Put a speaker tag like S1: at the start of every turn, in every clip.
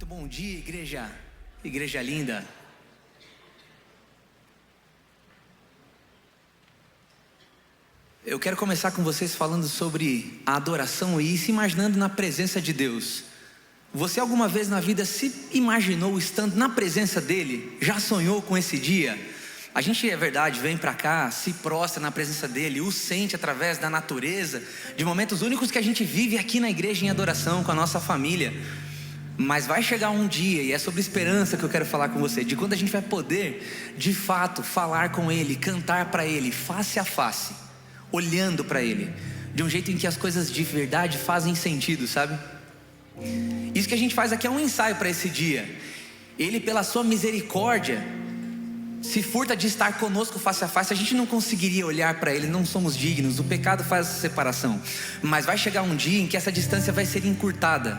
S1: Muito bom dia, igreja. Igreja linda. Eu quero começar com vocês falando sobre a adoração e se imaginando na presença de Deus. Você alguma vez na vida se imaginou estando na presença dele? Já sonhou com esse dia? A gente, é verdade, vem para cá, se prostra na presença dele, o sente através da natureza, de momentos únicos que a gente vive aqui na igreja em adoração com a nossa família. Mas vai chegar um dia, e é sobre esperança que eu quero falar com você, de quando a gente vai poder, de fato, falar com ele, cantar para ele, face a face, olhando para ele, de um jeito em que as coisas de verdade fazem sentido, sabe? Isso que a gente faz aqui é um ensaio para esse dia. Ele, pela sua misericórdia, se furta de estar conosco face a face. A gente não conseguiria olhar para ele, não somos dignos, o pecado faz essa separação. Mas vai chegar um dia em que essa distância vai ser encurtada.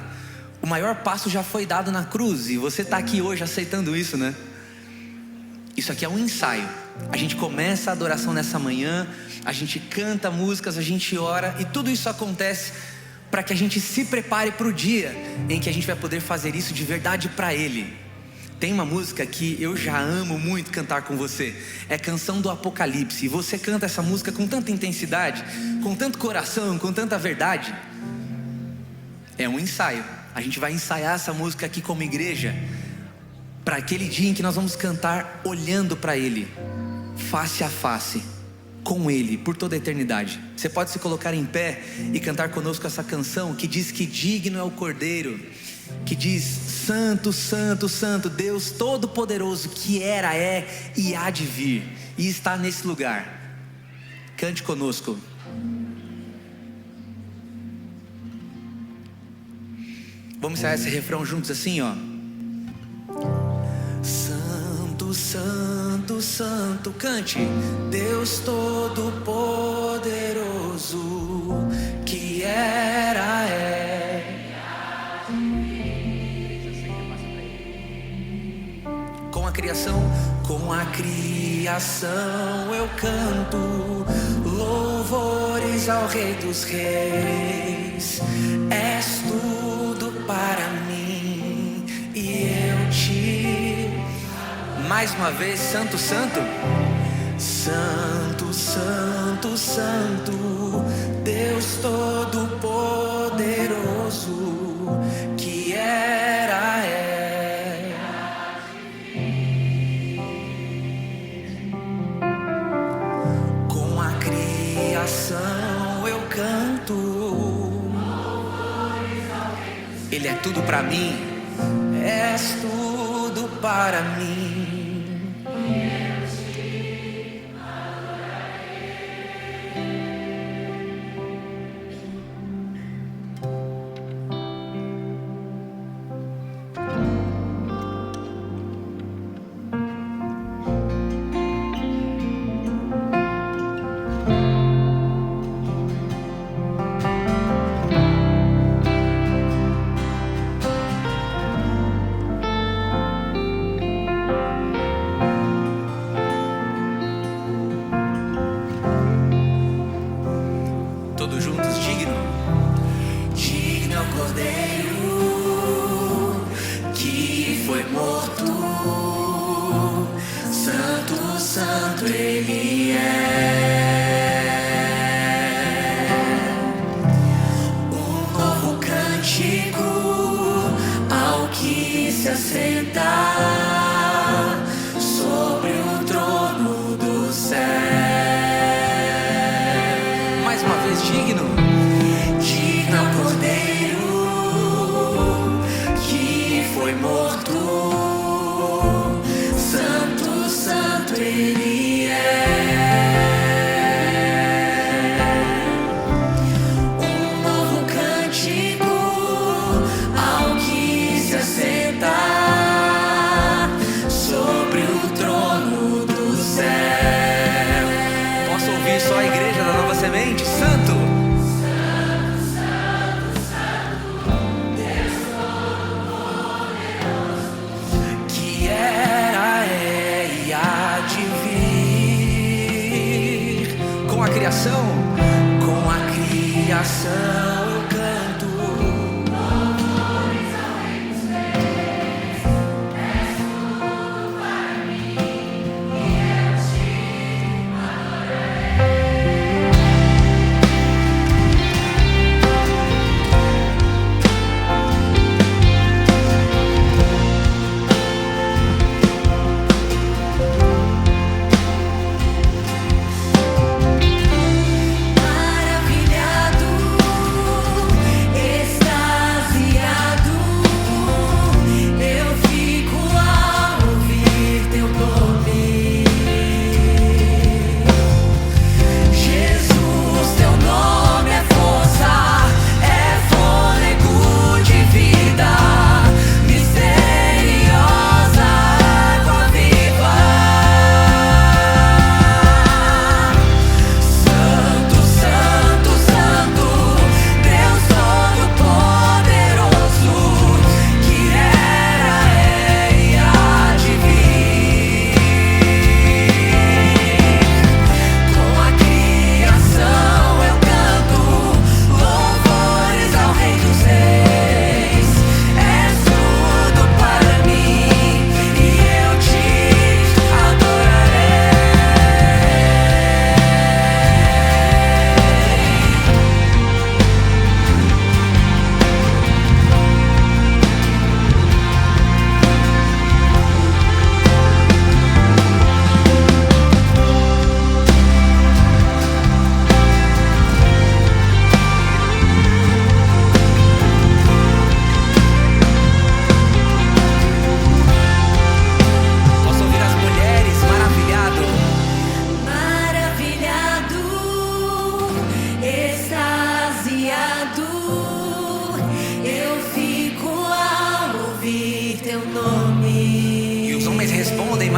S1: O maior passo já foi dado na cruz, e você está aqui hoje aceitando isso, né? Isso aqui é um ensaio. A gente começa a adoração nessa manhã, a gente canta músicas, a gente ora, e tudo isso acontece para que a gente se prepare para o dia em que a gente vai poder fazer isso de verdade para ele. Tem uma música que eu já amo muito cantar com você, é Canção do Apocalipse, e você canta essa música com tanta intensidade, com tanto coração, com tanta verdade. É um ensaio. A gente vai ensaiar essa música aqui como igreja, para aquele dia em que nós vamos cantar olhando para ele, face a face, com ele, por toda a eternidade. Você pode se colocar em pé e cantar conosco essa canção que diz que digno é o Cordeiro, que diz: Santo, Santo, Santo, Deus Todo-Poderoso, que era, é e há de vir, e está nesse lugar. Cante conosco. Vamos ensaiar esse refrão juntos assim, ó. Santo, Santo, Santo, cante. Deus Todo-Poderoso, que era, é. Com a criação eu canto louvores ao Rei dos Reis. És tudo para mim e eu te... Mais uma vez, Santo, Santo. Santo, Santo, Santo, Deus Todo-Poderoso, que era, é. Com a criação eu canto. Ele é tudo para mim, és tudo para mim. Com a criação eu canto.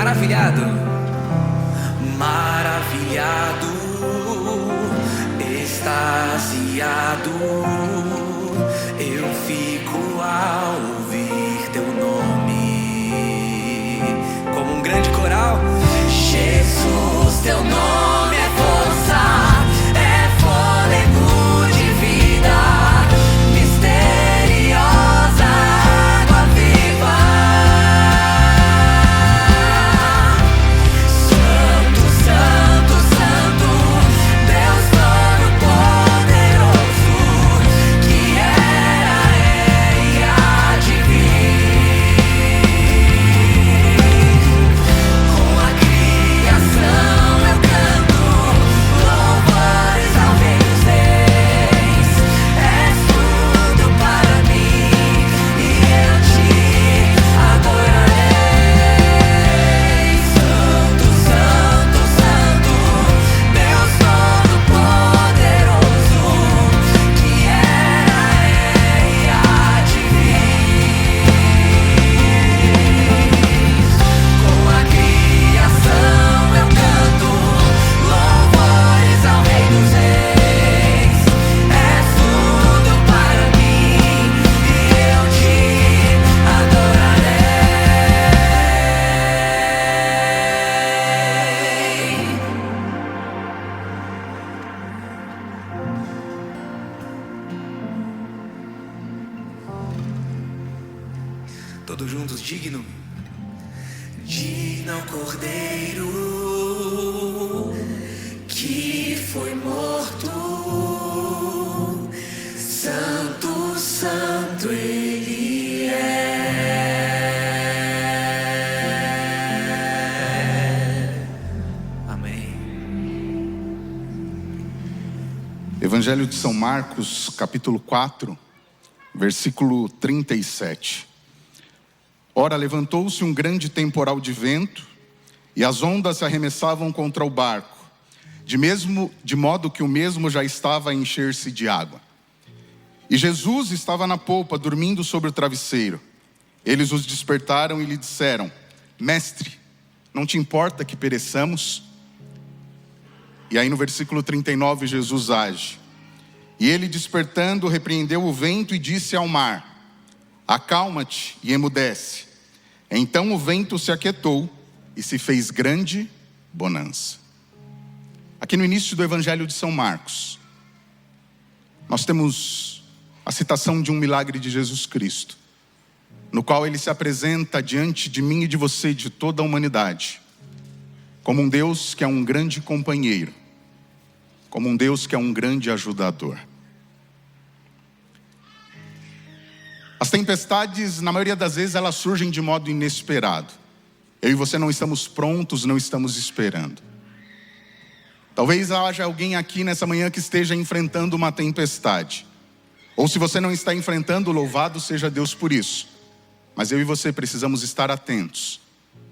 S1: maravilhado, maravilhado, extasiado, eu fico ao ouvir teu nome. Como um grande coral, Jesus, teu nome é força, é fôlego de vida, misteriosa água viva. Santo, Santo, Santo, Deus Todo-Poderoso, que era, é e há de vir. Com a criação eu canto louvores ao Rei dos Reis. És tudo para mim e eu te adorarei. Santo, Santo, Santo, Deus Todo-Poderoso, que era, é e há de vir. Com a criação eu canto louvores ao Rei dos Reis. És tudo para mim e eu te adorarei. Todos juntos, digno. Digno ao Cordeiro que foi morto. Santo, Santo Ele é. Amém.
S2: Evangelho de São Marcos, capítulo 4, versículo 37. Ora, levantou-se um grande temporal de vento, e as ondas se arremessavam contra o barco, de modo que o mesmo já estava a encher-se de água. E Jesus estava na polpa, dormindo sobre o travesseiro. Eles os despertaram e lhe disseram: Mestre, não te importa que pereçamos? E aí no versículo 39 Jesus age. E ele, despertando, repreendeu o vento e disse ao mar: Acalma-te e emudece. Então o vento se aquietou e se fez grande bonança. Aqui no início do Evangelho de São Marcos, nós temos a citação de um milagre de Jesus Cristo, no qual ele se apresenta diante de mim e de você, de toda a humanidade, como um Deus que é um grande companheiro, como um Deus que é um grande ajudador. As tempestades, na maioria das vezes, elas surgem de modo inesperado. Eu e você não estamos prontos, não estamos esperando. Talvez haja alguém aqui nessa manhã que esteja enfrentando uma tempestade. Ou se você não está enfrentando, louvado seja Deus por isso. Mas eu e você precisamos estar atentos,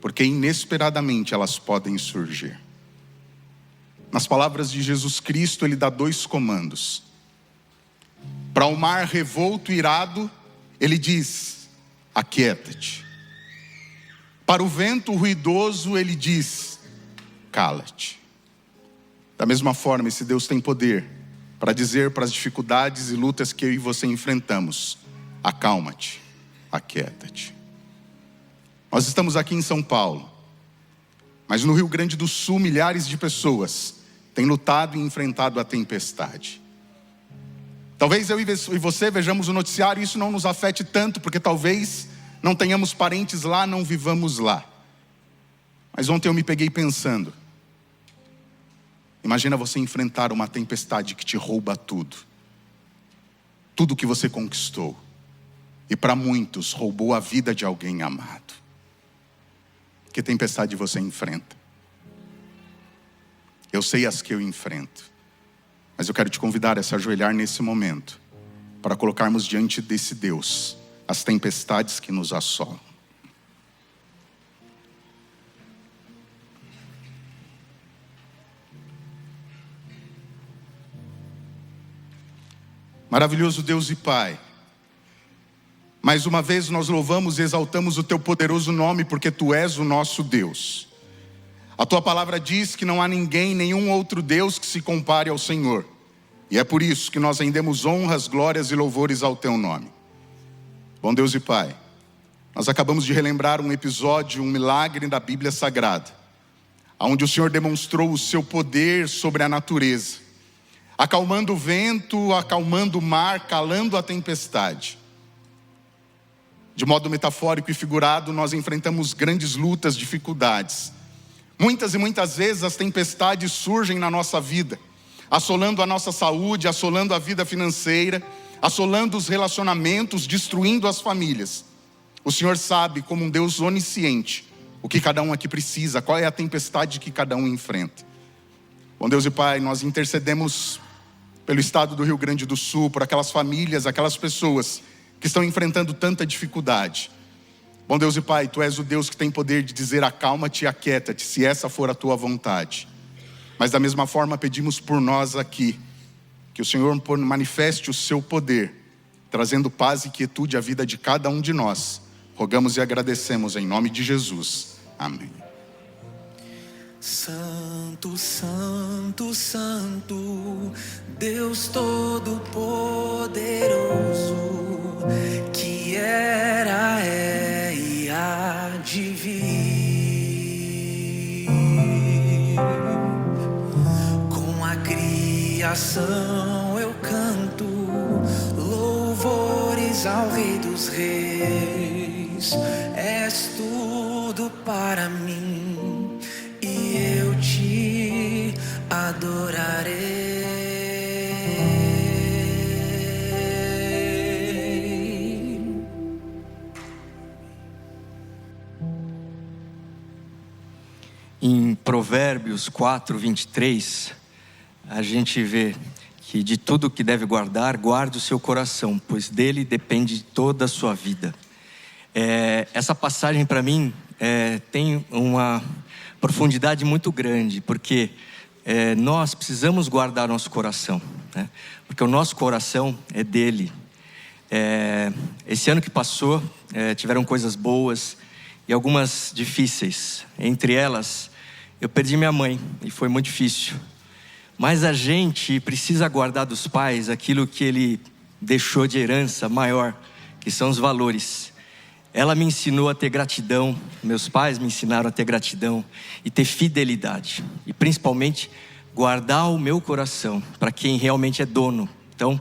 S2: porque inesperadamente elas podem surgir. Nas palavras de Jesus Cristo, ele dá 2 comandos. Para o mar revolto e irado, ele diz: aquieta-te. Para o vento ruidoso, ele diz: cala-te. Da mesma forma, esse Deus tem poder para dizer para as dificuldades e lutas que eu e você enfrentamos: acalma-te, aquieta-te. Nós estamos aqui em São Paulo, mas no Rio Grande do Sul milhares de pessoas têm lutado e enfrentado a tempestade. Talvez eu e você vejamos o noticiário e isso não nos afete tanto, porque talvez não tenhamos parentes lá, não vivamos lá. Mas ontem eu me peguei pensando: imagina você enfrentar uma tempestade que te rouba tudo. Tudo que você conquistou. E para muitos roubou a vida de alguém amado. Que tempestade você enfrenta? Eu sei as que eu enfrento. Mas eu quero te convidar a se ajoelhar nesse momento, para colocarmos diante desse Deus as tempestades que nos assolam. Maravilhoso Deus e Pai, Mais uma vez nós louvamos e exaltamos o teu poderoso nome, porque tu és o nosso Deus. A tua palavra diz que não há ninguém, nenhum outro Deus que se compare ao Senhor. E é por isso que nós rendemos honras, glórias e louvores ao teu nome. Bom Deus e Pai, nós acabamos de relembrar um episódio, um milagre da Bíblia Sagrada, onde o Senhor demonstrou o seu poder sobre a natureza, acalmando o vento, acalmando o mar, calando a tempestade. De modo metafórico e figurado, nós enfrentamos grandes lutas, dificuldades. Muitas e muitas vezes as tempestades surgem na nossa vida, assolando a nossa saúde, assolando a vida financeira, assolando os relacionamentos, destruindo as famílias. O Senhor sabe, como um Deus onisciente, o que cada um aqui precisa, qual é a tempestade que cada um enfrenta. Bom Deus e Pai, nós intercedemos pelo estado do Rio Grande do Sul, por aquelas famílias, aquelas pessoas que estão enfrentando tanta dificuldade. Bom Deus e Pai, tu és o Deus que tem poder de dizer acalma-te e aquieta-te, se essa for a tua vontade. Mas da mesma forma pedimos por nós aqui, que o Senhor manifeste o seu poder, trazendo paz e quietude à vida de cada um de nós. Rogamos e agradecemos em nome de Jesus. Amém.
S1: Santo, Santo, Santo, Deus Todo-Poderoso, que era, é e há de vir. Com a criação eu canto louvores ao Rei dos Reis. És tudo para mim e eu te adorarei.
S3: Em Provérbios 4, 23, a gente vê que de tudo que deve guardar, guarde o seu coração, pois dele depende toda a sua vida. Essa passagem para mim tem uma profundidade muito grande, porque nós precisamos guardar nosso coração, né? Porque o nosso coração é dele. Esse ano que passou, tiveram coisas boas e algumas difíceis. Entre elas, eu perdi minha mãe e foi muito difícil. Mas a gente precisa guardar dos pais aquilo que ele deixou de herança maior, que são os valores. Ela me ensinou a ter gratidão, meus pais me ensinaram a ter gratidão e ter fidelidade. E principalmente, guardar o meu coração para quem realmente é dono. Então,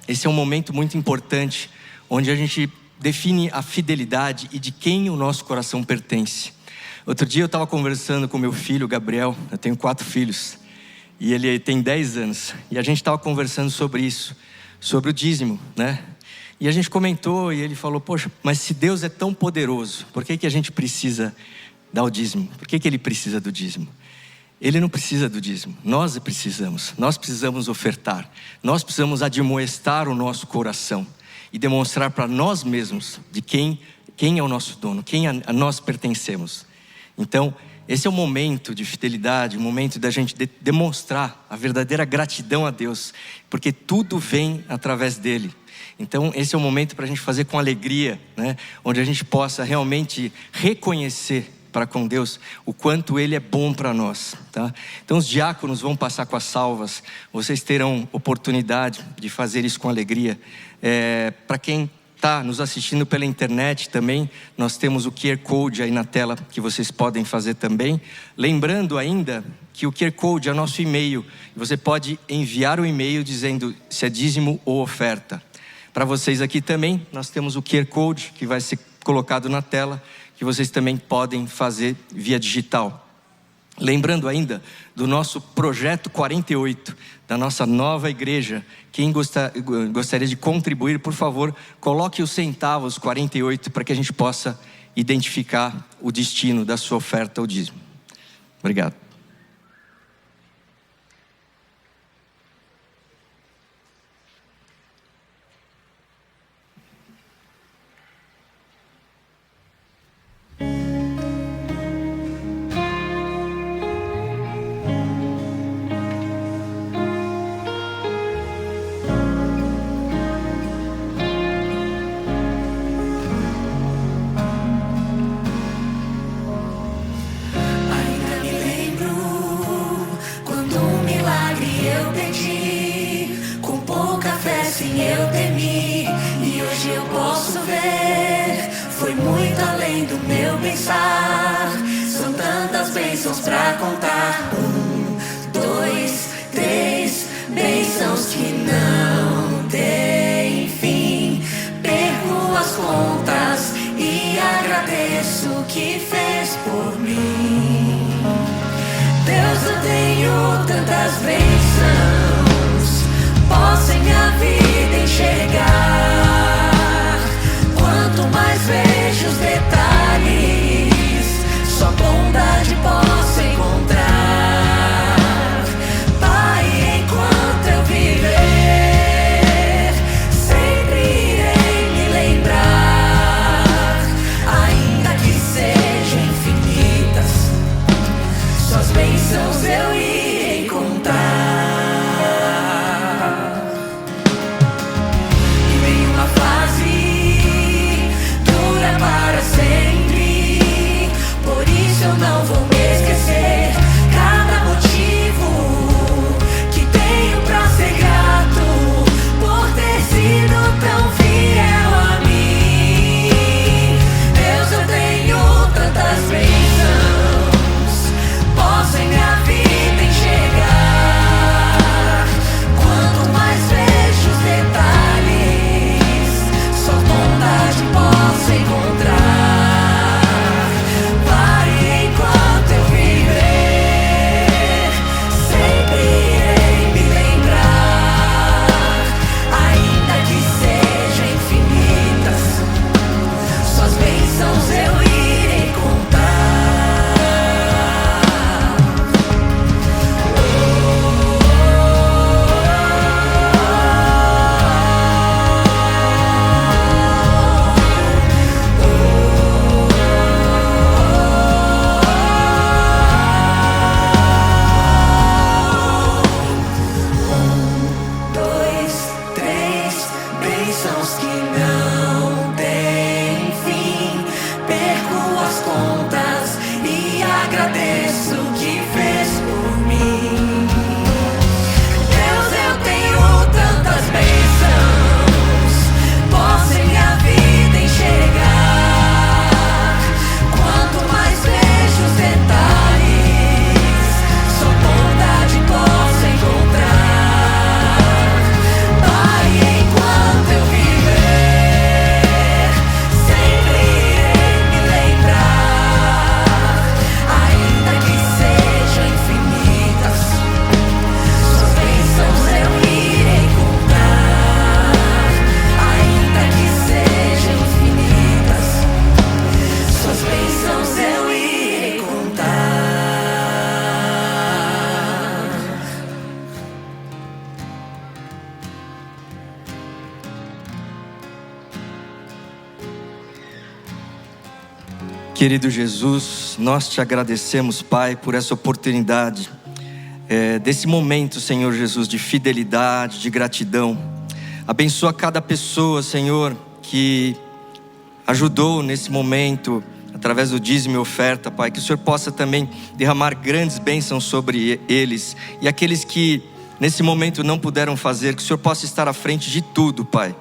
S3: esse é um momento muito importante, onde a gente define a fidelidade e de quem o nosso coração pertence. Outro dia eu estava conversando com meu filho, Gabriel, eu tenho 4 filhos, e ele tem 10 anos. E a gente estava conversando sobre isso, sobre o dízimo, né? E a gente comentou e ele falou, poxa, mas se Deus é tão poderoso, por que a gente precisa dar o dízimo? Por que ele precisa do dízimo? Ele não precisa do dízimo, nós precisamos ofertar, nós precisamos admoestar o nosso coração e demonstrar para nós mesmos de quem é o nosso dono, quem a nós pertencemos. Então, esse é o momento de fidelidade, o momento da gente demonstrar a verdadeira gratidão a Deus, porque tudo vem através dele. Então esse é o momento para a gente fazer com alegria, né? Onde a gente possa realmente reconhecer para com Deus o quanto Ele é bom para nós, tá? Então os diáconos vão passar com as salvas, vocês terão oportunidade de fazer isso com alegria. Para quem está nos assistindo pela internet também, nós temos o QR Code aí na tela que vocês podem fazer também. Lembrando ainda que o QR Code é nosso e-mail, você pode enviar o e-mail dizendo se é dízimo ou oferta. Para vocês aqui também, nós temos o QR Code que vai ser colocado na tela, que vocês também podem fazer via digital. Lembrando ainda do nosso Projeto 48, da nossa nova igreja. Quem gostaria de contribuir, por favor, coloque os centavos 48 para que a gente possa identificar o destino da sua oferta ou dízimo. Obrigado.
S4: eu temi e hoje eu posso ver. Foi muito além do meu pensar. São tantas bênçãos pra contar. 1, 2, 3 bênçãos que não tem fim. Perco as contas e agradeço o que fez por mim. Deus, eu tenho tantas bênçãos, posso em minha vida enxergar. Quanto mais vejo os detalhes, só bondade posso encontrar. Pai, enquanto eu viver, sempre irei me lembrar. Ainda que sejam infinitas, suas bênçãos eu irei contar. E vem uma fase dura para sempre, por isso eu não vou me esquecer. Cada motivo que tenho pra ser grato, por ter sido tão fiel a mim. Deus, eu tenho tantas bênçãos, posso em minha vida enxergar. Quanto mais vejo os detalhes, só bondade posso encontrar. Pare enquanto eu viver, sempre irei me lembrar. Ainda que sejam infinitas, suas bênçãos eu irei contar. Dois, três bênçãos que não tem fim. Perco as contas e agradeço o que fez por mim. Deus, eu tenho tantas bênçãos, posso em minha vida enxergar. Quanto mais vejo os detalhes, só bondade posso encontrar. Pai, enquanto eu viver, sempre irei me lembrar. Ainda que sejam infinitas, suas bênçãos eu irei contar. Ainda que sejam infinitas, suas bênçãos eu irei contar.
S3: Querido Jesus, nós te agradecemos, Pai, por essa oportunidade, desse momento, Senhor Jesus, de fidelidade, de gratidão. Abençoa cada pessoa, Senhor, que ajudou nesse momento, através do dízimo e oferta, Pai. Que o Senhor possa também derramar grandes bênçãos sobre eles. E aqueles que nesse momento não puderam fazer, que o Senhor possa estar à frente de tudo, Pai.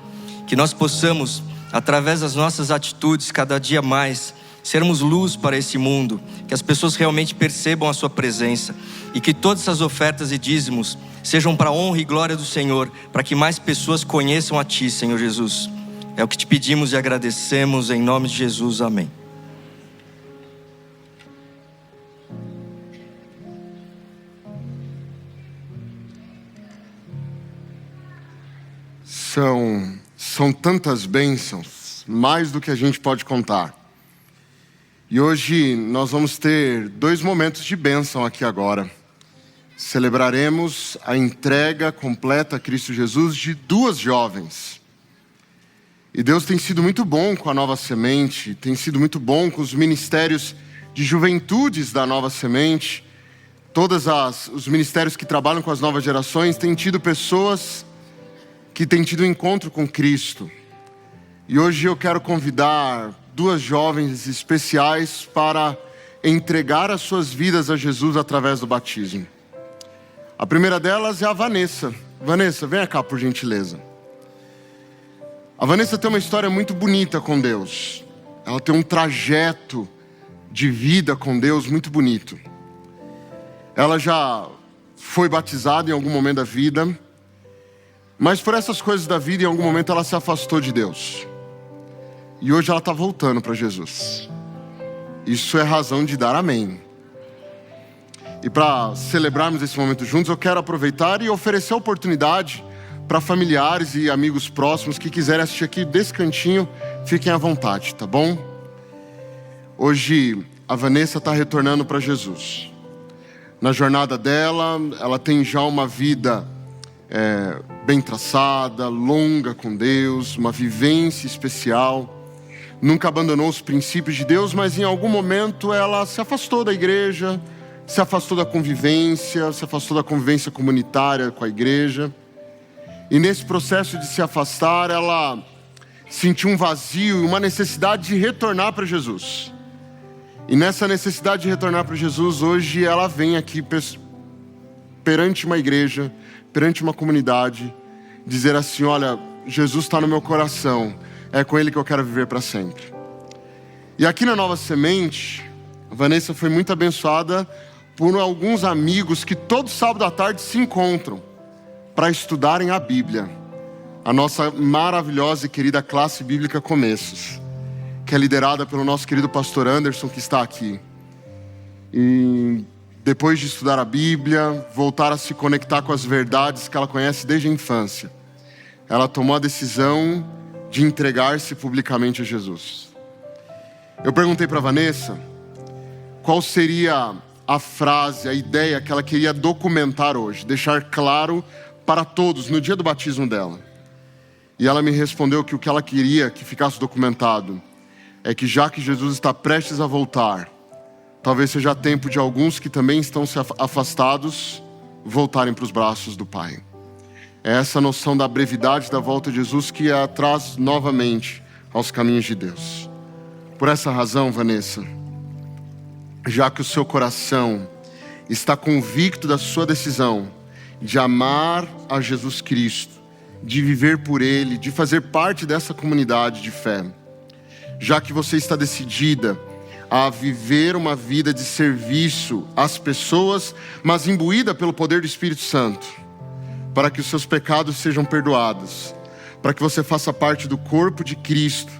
S3: Que nós possamos, através das nossas atitudes, cada dia mais sermos luz para esse mundo, que as pessoas realmente percebam a sua presença, e que todas essas ofertas e dízimos sejam para a honra e glória do Senhor, para que mais pessoas conheçam a Ti, Senhor Jesus. É o que te pedimos e agradecemos em nome de Jesus, amém.
S5: São tantas bênçãos, mais do que a gente pode contar. E hoje nós vamos ter 2 momentos de bênção aqui agora. Celebraremos a entrega completa a Cristo Jesus de 2 jovens. E Deus tem sido muito bom com a Nova Semente, tem sido muito bom com os ministérios de juventudes da Nova Semente. Os ministérios que trabalham com as novas gerações têm tido pessoas que têm tido um encontro com Cristo. E hoje eu quero convidar 2 jovens especiais para entregar as suas vidas a Jesus através do batismo. A primeira delas é a Vanessa. Vanessa, venha cá por gentileza. A Vanessa tem uma história muito bonita com Deus. Ela tem um trajeto de vida com Deus muito bonito. Ela já foi batizada em algum momento da vida, mas por essas coisas da vida, em algum momento ela se afastou de Deus. E hoje ela está voltando para Jesus. Isso é razão de dar amém. E para celebrarmos esse momento juntos, eu quero aproveitar e oferecer a oportunidade para familiares e amigos próximos que quiserem assistir aqui desse cantinho, fiquem à vontade, tá bom? Hoje a Vanessa está retornando para Jesus. Na jornada dela, ela tem já uma vida bem traçada, longa com Deus, uma vivência especial. Nunca abandonou os princípios de Deus, mas em algum momento ela se afastou da igreja, se afastou da convivência, se afastou da convivência comunitária com a igreja. E nesse processo de se afastar, ela sentiu um vazio e uma necessidade de retornar para Jesus. E nessa necessidade de retornar para Jesus, hoje ela vem aqui perante uma igreja, perante uma comunidade, dizer assim: olha, Jesus está no meu coração, é com Ele que eu quero viver para sempre. E aqui na Nova Semente, a Vanessa foi muito abençoada por alguns amigos que todo sábado à tarde se encontram para estudarem a Bíblia. A nossa maravilhosa e querida classe bíblica Começos, que é liderada pelo nosso querido pastor Anderson, que está aqui. E depois de estudar a Bíblia, voltar a se conectar com as verdades que ela conhece desde a infância, ela tomou a decisão de entregar-se publicamente a Jesus. Eu perguntei para Vanessa qual seria a frase, a ideia que ela queria documentar hoje, deixar claro para todos no dia do batismo dela. E ela me respondeu que o que ela queria que ficasse documentado é que, já que Jesus está prestes a voltar, talvez seja tempo de alguns que também estão se afastados voltarem para os braços do Pai. É essa noção da brevidade da volta de Jesus que a traz novamente aos caminhos de Deus. Por essa razão, Vanessa, já que o seu coração está convicto da sua decisão de amar a Jesus Cristo, de viver por Ele, de fazer parte dessa comunidade de fé, já que você está decidida a viver uma vida de serviço às pessoas, mas imbuída pelo poder do Espírito Santo, para que os seus pecados sejam perdoados, para que você faça parte do corpo de Cristo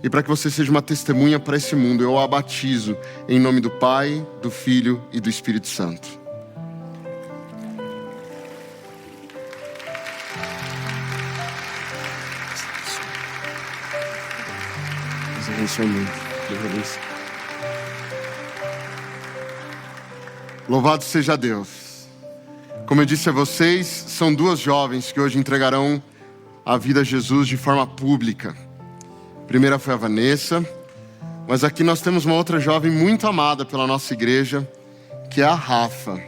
S5: e para que você seja uma testemunha para esse mundo, eu a batizo em nome do Pai, do Filho e do Espírito Santo. Louvado seja Deus. Como eu disse a vocês, são duas jovens que hoje entregarão a vida a Jesus de forma pública. A primeira foi a Vanessa, mas aqui nós temos uma outra jovem muito amada pela nossa igreja, que é a Rafa.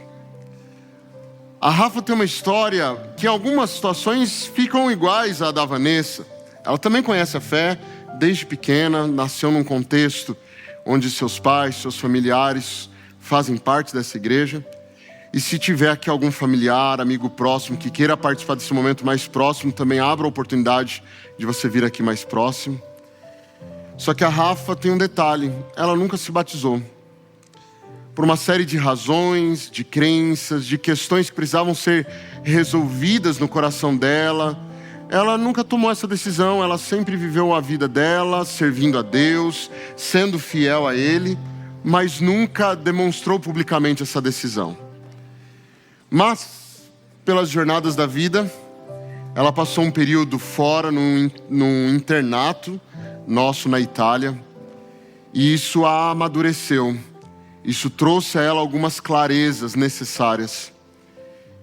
S5: A Rafa tem uma história que em algumas situações ficam iguais à da Vanessa. Ela também conhece a fé desde pequena, nasceu num contexto onde seus pais, seus familiares fazem parte dessa igreja. E se tiver aqui algum familiar, amigo próximo que queira participar desse momento mais próximo, também abra a oportunidade de você vir aqui mais próximo. Só que a Rafa tem um detalhe: ela nunca se batizou. Por uma série de razões, de crenças, de questões que precisavam ser resolvidas no coração dela, ela nunca tomou essa decisão. Ela sempre viveu a vida dela, servindo a Deus, sendo fiel a Ele, mas nunca demonstrou publicamente essa decisão. Mas, pelas jornadas da vida, ela passou um período fora, num internato nosso na Itália, e isso a amadureceu. Isso trouxe a ela algumas clarezas necessárias.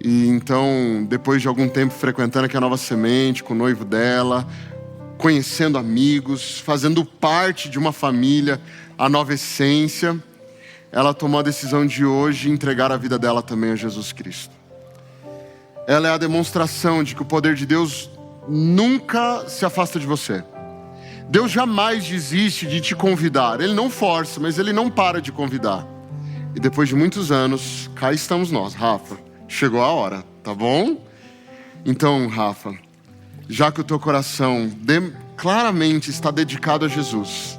S5: E então, depois de algum tempo frequentando aqui a Nova Semente, com o noivo dela, conhecendo amigos, fazendo parte de uma família, a Nova Essência, ela tomou a decisão de hoje entregar a vida dela também a Jesus Cristo. Ela é a demonstração de que o poder de Deus nunca se afasta de você. Deus jamais desiste de te convidar. Ele não força, mas Ele não para de convidar. E depois de muitos anos, cá estamos nós, Rafa. Chegou a hora, tá bom? Então, Rafa, já que o teu coração claramente está dedicado a Jesus,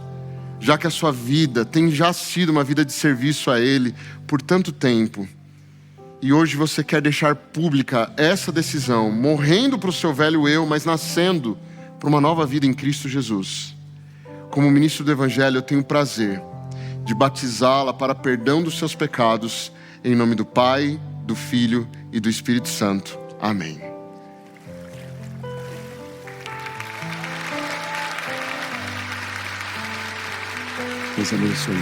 S5: já que a sua vida tem já sido uma vida de serviço a Ele por tanto tempo, e hoje você quer deixar pública essa decisão, morrendo para o seu velho eu, mas nascendo para uma nova vida em Cristo Jesus. Como ministro do Evangelho, eu tenho o prazer de batizá-la para perdão dos seus pecados, em nome do Pai, do Filho e do Espírito Santo. Amém.
S6: Deus abençoe.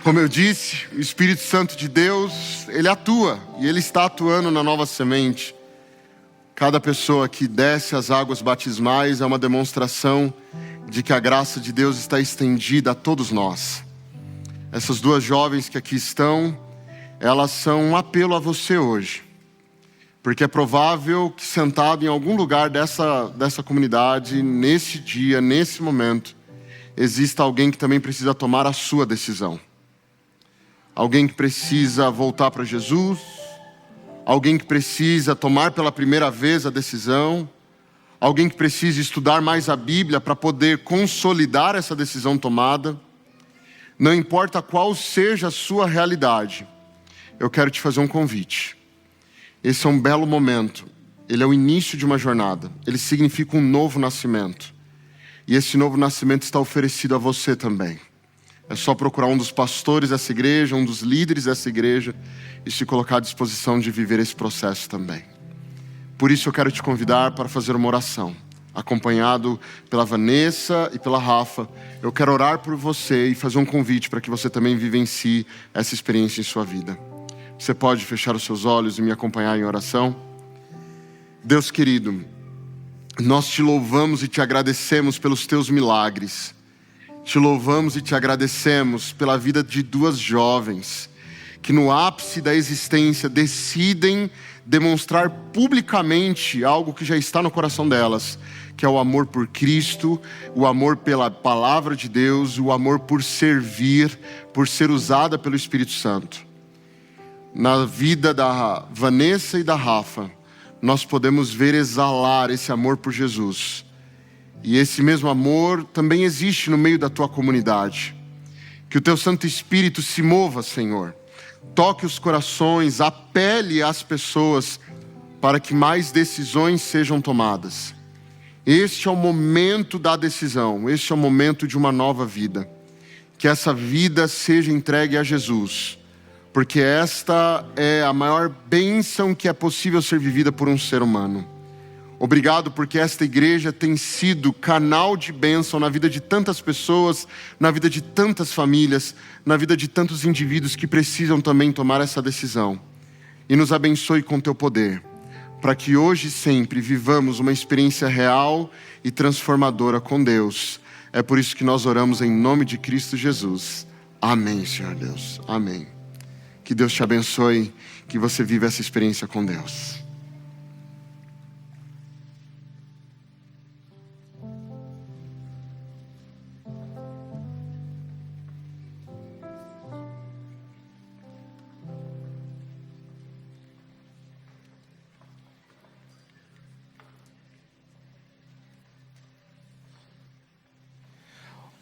S5: Como eu disse, o Espírito Santo de Deus, Ele atua, e Ele está atuando na Nova Semente. Cada pessoa que desce as águas batismais é uma demonstração de que a graça de Deus está estendida a todos nós. Essas duas jovens que aqui estão, elas são um apelo a você hoje. Porque é provável que sentado em algum lugar dessa comunidade, nesse dia, nesse momento, exista alguém que também precisa tomar a sua decisão. Alguém que precisa voltar para Jesus, alguém que precisa tomar pela primeira vez a decisão, alguém que precisa estudar mais a Bíblia para poder consolidar essa decisão tomada. Não importa qual seja a sua realidade, eu quero te fazer um convite. Esse é um belo momento, ele é o início de uma jornada, ele significa um novo nascimento. E esse novo nascimento está oferecido a você também. É só procurar um dos pastores dessa igreja, um dos líderes dessa igreja e se colocar à disposição de viver esse processo também. Por isso eu quero te convidar para fazer uma oração. Acompanhado pela Vanessa e pela Rafa, eu quero orar por você e fazer um convite para que você também vivencie essa experiência em sua vida. Você pode fechar os seus olhos e me acompanhar em oração? Deus querido, nós te louvamos e te agradecemos pelos teus milagres. Te louvamos e te agradecemos pela vida de duas jovens que no ápice da existência decidem demonstrar publicamente algo que já está no coração delas, que é o amor por Cristo, o amor pela palavra de Deus, o amor por servir, por ser usada pelo Espírito Santo. Na vida da Vanessa e da Rafa, nós podemos ver exalar esse amor por Jesus. E esse mesmo amor também existe no meio da tua comunidade. Que o teu Santo Espírito se mova, Senhor. Toque os corações, apele às pessoas para que mais decisões sejam tomadas. Este é o momento da decisão, este é o momento de uma nova vida. Que essa vida seja entregue a Jesus, porque esta é a maior bênção que é possível ser vivida por um ser humano. Obrigado porque esta igreja tem sido canal de bênção na vida de tantas pessoas, na vida de tantas famílias, na vida de tantos indivíduos que precisam também tomar essa decisão. E nos abençoe com teu poder, para que hoje e sempre vivamos uma experiência real e transformadora com Deus. É por isso que nós oramos em nome de Cristo Jesus. Amém, Senhor Deus. Amém. Que Deus te abençoe, que você viva essa experiência com Deus.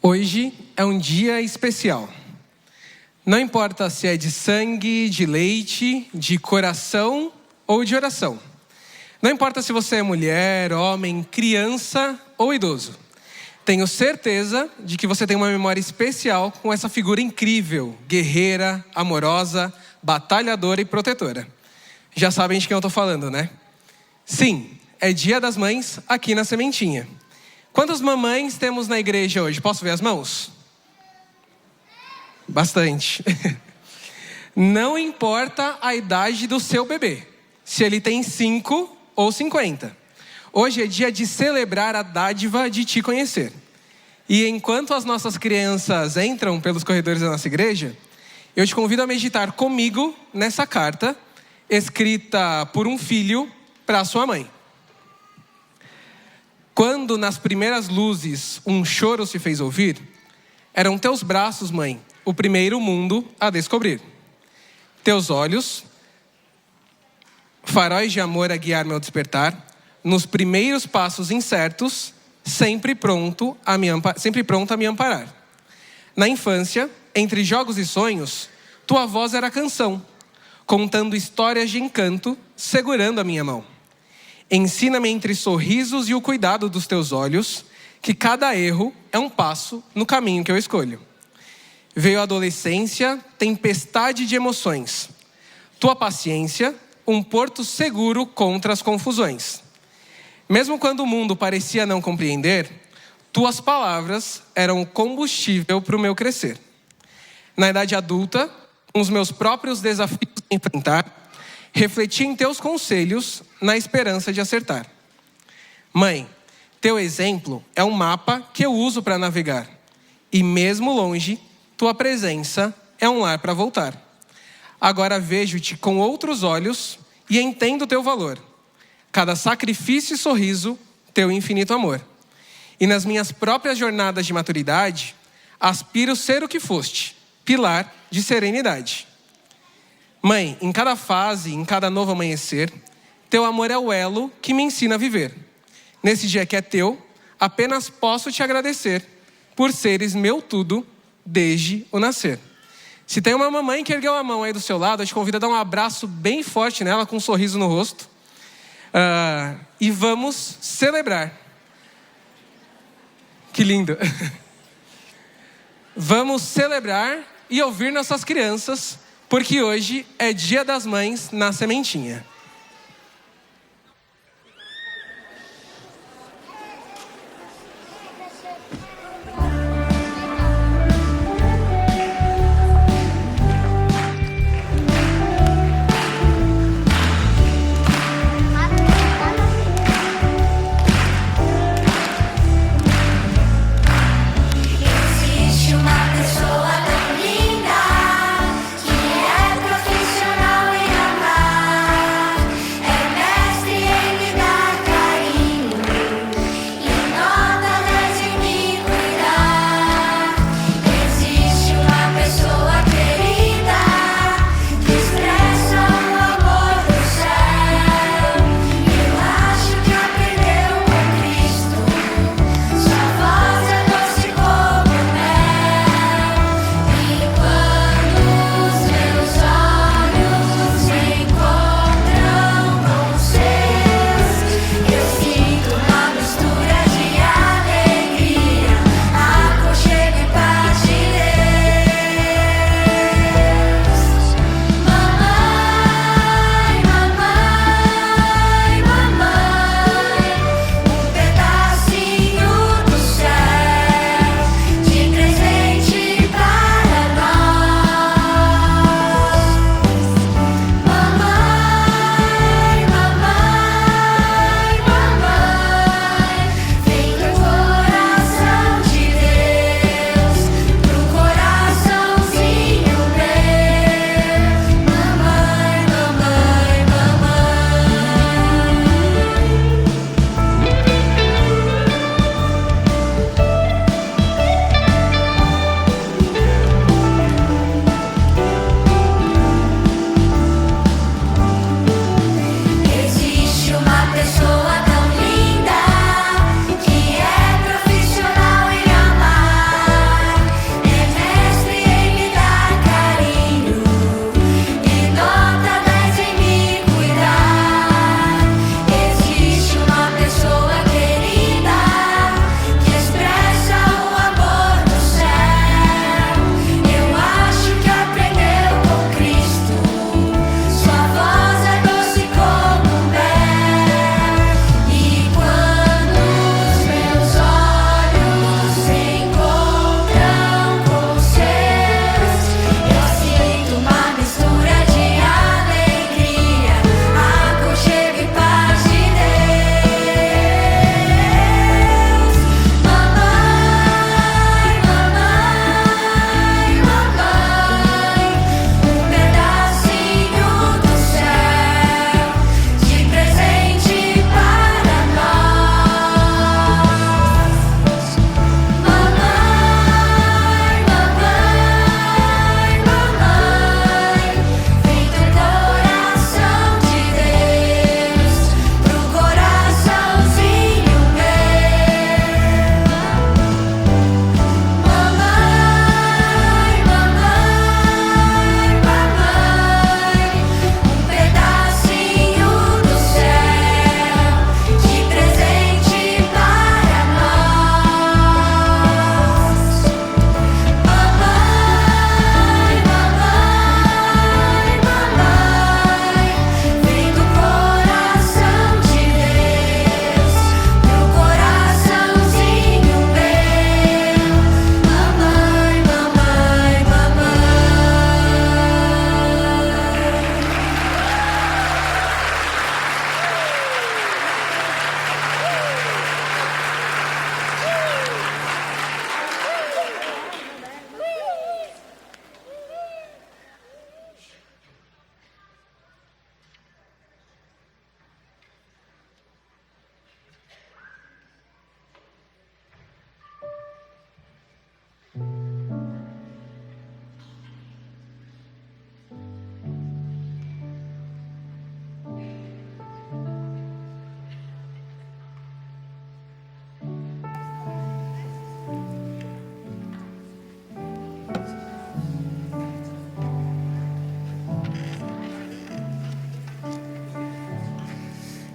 S7: Hoje é um dia especial. Não importa se é de sangue, de leite, de coração ou de oração. Não importa se você é mulher, homem, criança ou idoso. Tenho certeza de que você tem uma memória especial com essa figura incrível, guerreira, amorosa, batalhadora e protetora. Já sabem de quem eu estou falando, né? Sim, é Dia das Mães aqui na Sementinha. Quantas mamães temos na igreja hoje? Posso ver as mãos? Bastante. Não importa a idade do seu bebê, se ele tem 5 ou 50. Hoje é dia de celebrar a dádiva de te conhecer. E enquanto as nossas crianças entram pelos corredores da nossa igreja, eu te convido a meditar comigo nessa carta, escrita por um filho para sua mãe. Quando nas primeiras luzes um choro se fez ouvir, eram teus braços, mãe, o primeiro mundo a descobrir. Teus olhos faróis de amor a guiar-me ao despertar, nos primeiros passos incertos, sempre pronto a me amparar. Na infância, entre jogos e sonhos, tua voz era canção, contando histórias de encanto, segurando a minha mão. Ensina-me entre sorrisos e o cuidado dos teus olhos, que cada erro é um passo no caminho que eu escolho. Veio a adolescência, tempestade de emoções. Tua paciência, um porto seguro contra as confusões. Mesmo quando o mundo parecia não compreender, tuas palavras eram o combustível para o meu crescer. Na idade adulta, com os meus próprios desafios a enfrentar, refleti em teus conselhos na esperança de acertar. Mãe, teu exemplo é um mapa que eu uso para navegar. E mesmo longe, tua presença é um lar para voltar. Agora vejo-te com outros olhos e entendo teu valor. Cada sacrifício e sorriso, teu infinito amor. E nas minhas próprias jornadas de maturidade, aspiro ser o que foste, pilar de serenidade. Mãe, em cada fase, em cada novo amanhecer, teu amor é o elo que me ensina a viver. Nesse dia que é teu, apenas posso te agradecer por seres meu tudo desde o nascer. Se tem uma mamãe que ergueu a mão aí do seu lado, eu te convido a dar um abraço bem forte nela, com um sorriso no rosto. E vamos celebrar. Que lindo. Vamos celebrar e ouvir nossas crianças, porque hoje é Dia das Mães na Sementinha.
S4: Existe uma pessoa tão linda que é profissional em amar.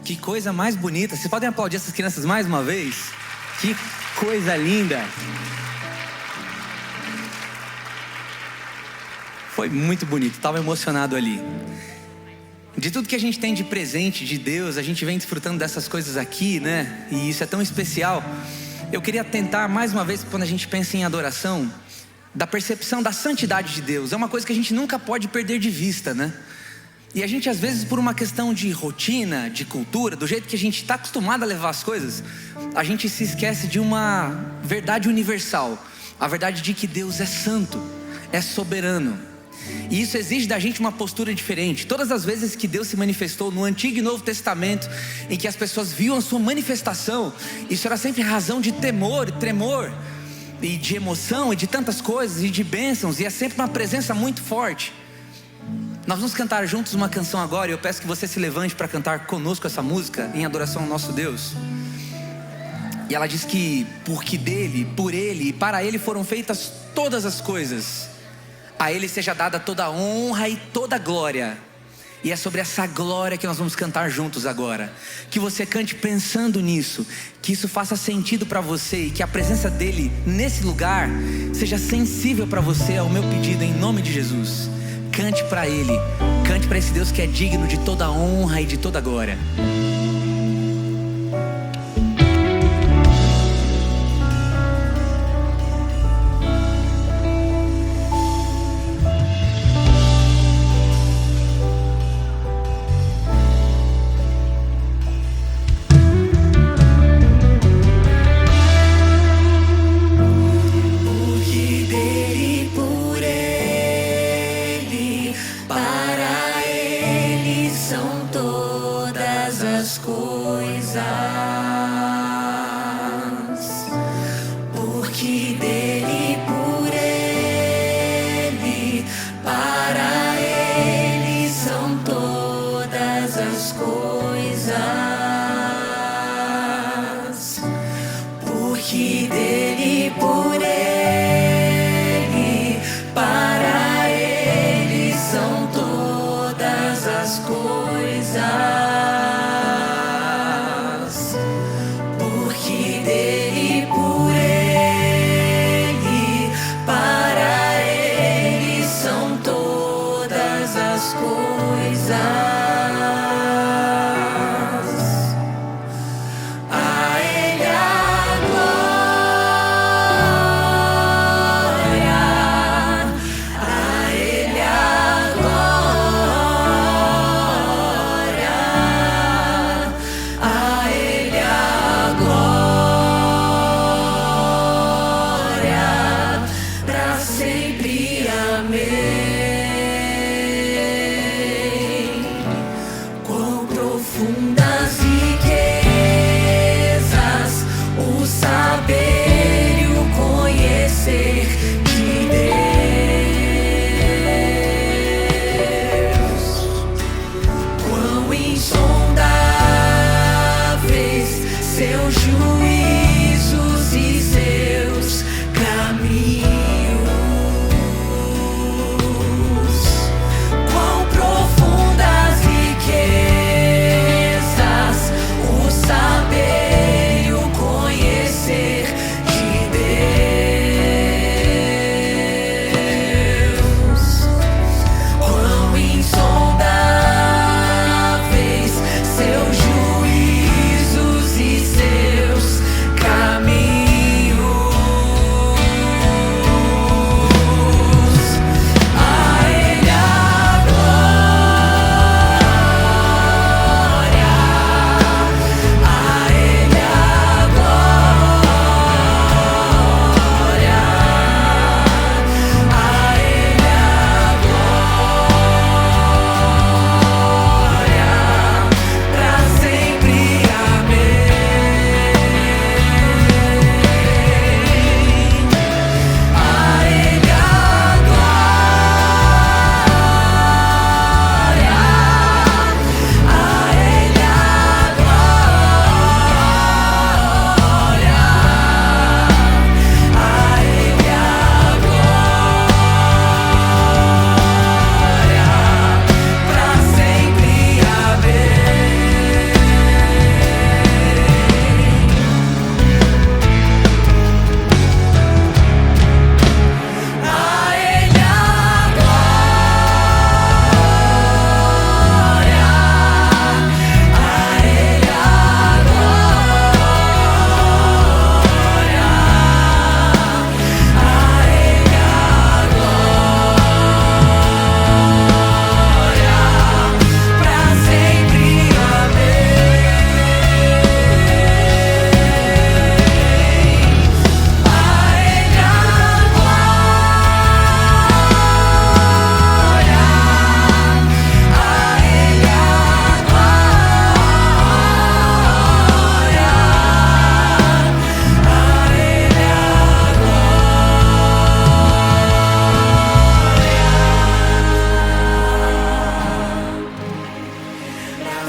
S1: Que coisa mais bonita. Vocês podem aplaudir essas crianças mais uma vez? Que coisa linda. Foi muito bonito, estava emocionado ali. De tudo que a gente tem de presente de Deus, a gente vem desfrutando dessas coisas aqui, né? E isso é tão especial. Eu queria tentar mais uma vez, quando a gente pensa em adoração, da percepção da santidade de Deus. É uma coisa que a gente nunca pode perder de vista, né? E a gente às vezes, por uma questão de rotina, de cultura, do jeito que a gente está acostumado a levar as coisas, a gente se esquece de uma verdade universal. A verdade de que Deus é santo, é soberano. E isso exige da gente uma postura diferente. Todas as vezes que Deus se manifestou no Antigo e Novo Testamento, em que as pessoas viam a sua manifestação, isso era sempre razão de temor e tremor, e de emoção, e de tantas coisas, e de bênçãos, e é sempre uma presença muito forte. Nós vamos cantar juntos uma canção agora, e eu peço que você se levante para cantar conosco essa música, em adoração ao nosso Deus. E ela diz que, porque dele, por ele e para ele foram feitas todas as coisas, a ele seja dada toda a honra e toda a glória. E é sobre essa glória que nós vamos cantar juntos agora. Que você cante pensando nisso, que isso faça sentido para você, e que a presença dele nesse lugar seja sensível para você, é o meu pedido em nome de Jesus. Cante para ele, cante para esse Deus que é digno de toda a honra e de toda a glória.
S4: A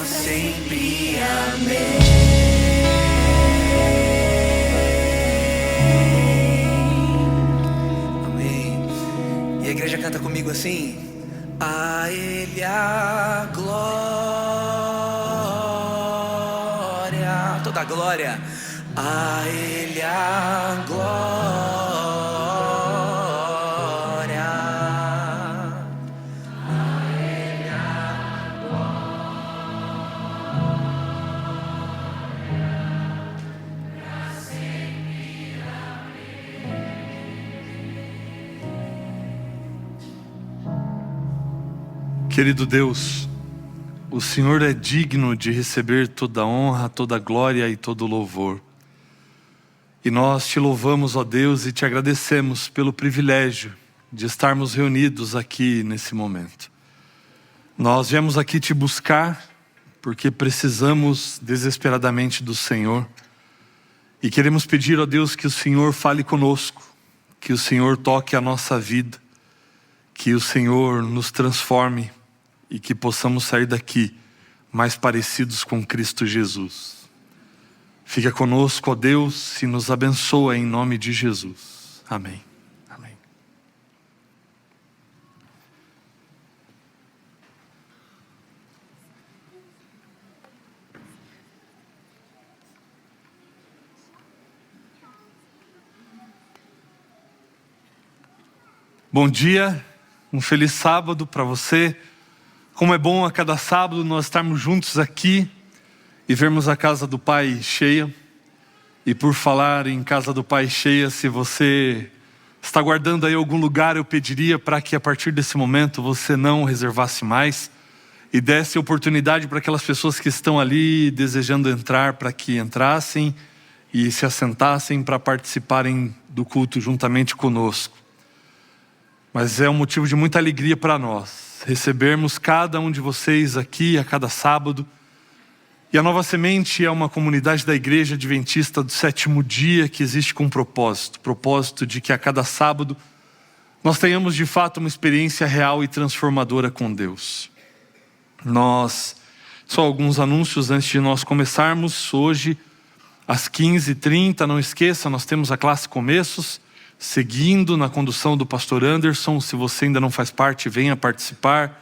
S4: sempre amei.
S1: Amém. E a igreja canta comigo assim: a Ele a glória, toda a glória, a Ele a glória.
S8: Querido Deus, o Senhor é digno de receber toda a honra, toda a glória e todo o louvor. E nós te louvamos, ó Deus, e te agradecemos pelo privilégio de estarmos reunidos aqui nesse momento. Nós viemos aqui te buscar porque precisamos desesperadamente do Senhor. E queremos pedir, ó Deus, que o Senhor fale conosco, que o Senhor toque a nossa vida, que o Senhor nos transforme e que possamos sair daqui mais parecidos com Cristo Jesus. Fica conosco, ó Deus, e nos abençoa em nome de Jesus. Amém. Amém. Bom dia, um feliz sábado para você. Como é bom a cada sábado nós estarmos juntos aqui e vermos a casa do Pai cheia. E por falar em casa do Pai cheia, se você está guardando aí algum lugar, eu pediria para que a partir desse momento você não reservasse mais e desse oportunidade para aquelas pessoas que estão ali desejando entrar, para que entrassem e se assentassem para participarem do culto juntamente conosco. Mas é um motivo de muita alegria para nós recebermos cada um de vocês aqui a cada sábado. E a Nova Semente é uma comunidade da Igreja Adventista do Sétimo Dia que existe com um propósito de que a cada sábado nós tenhamos de fato uma experiência real e transformadora com Deus. Só alguns anúncios antes de nós começarmos. Hoje às 15h30, não esqueça, nós temos a classe Começos, seguindo na condução do pastor Anderson. Se você ainda não faz parte, venha participar.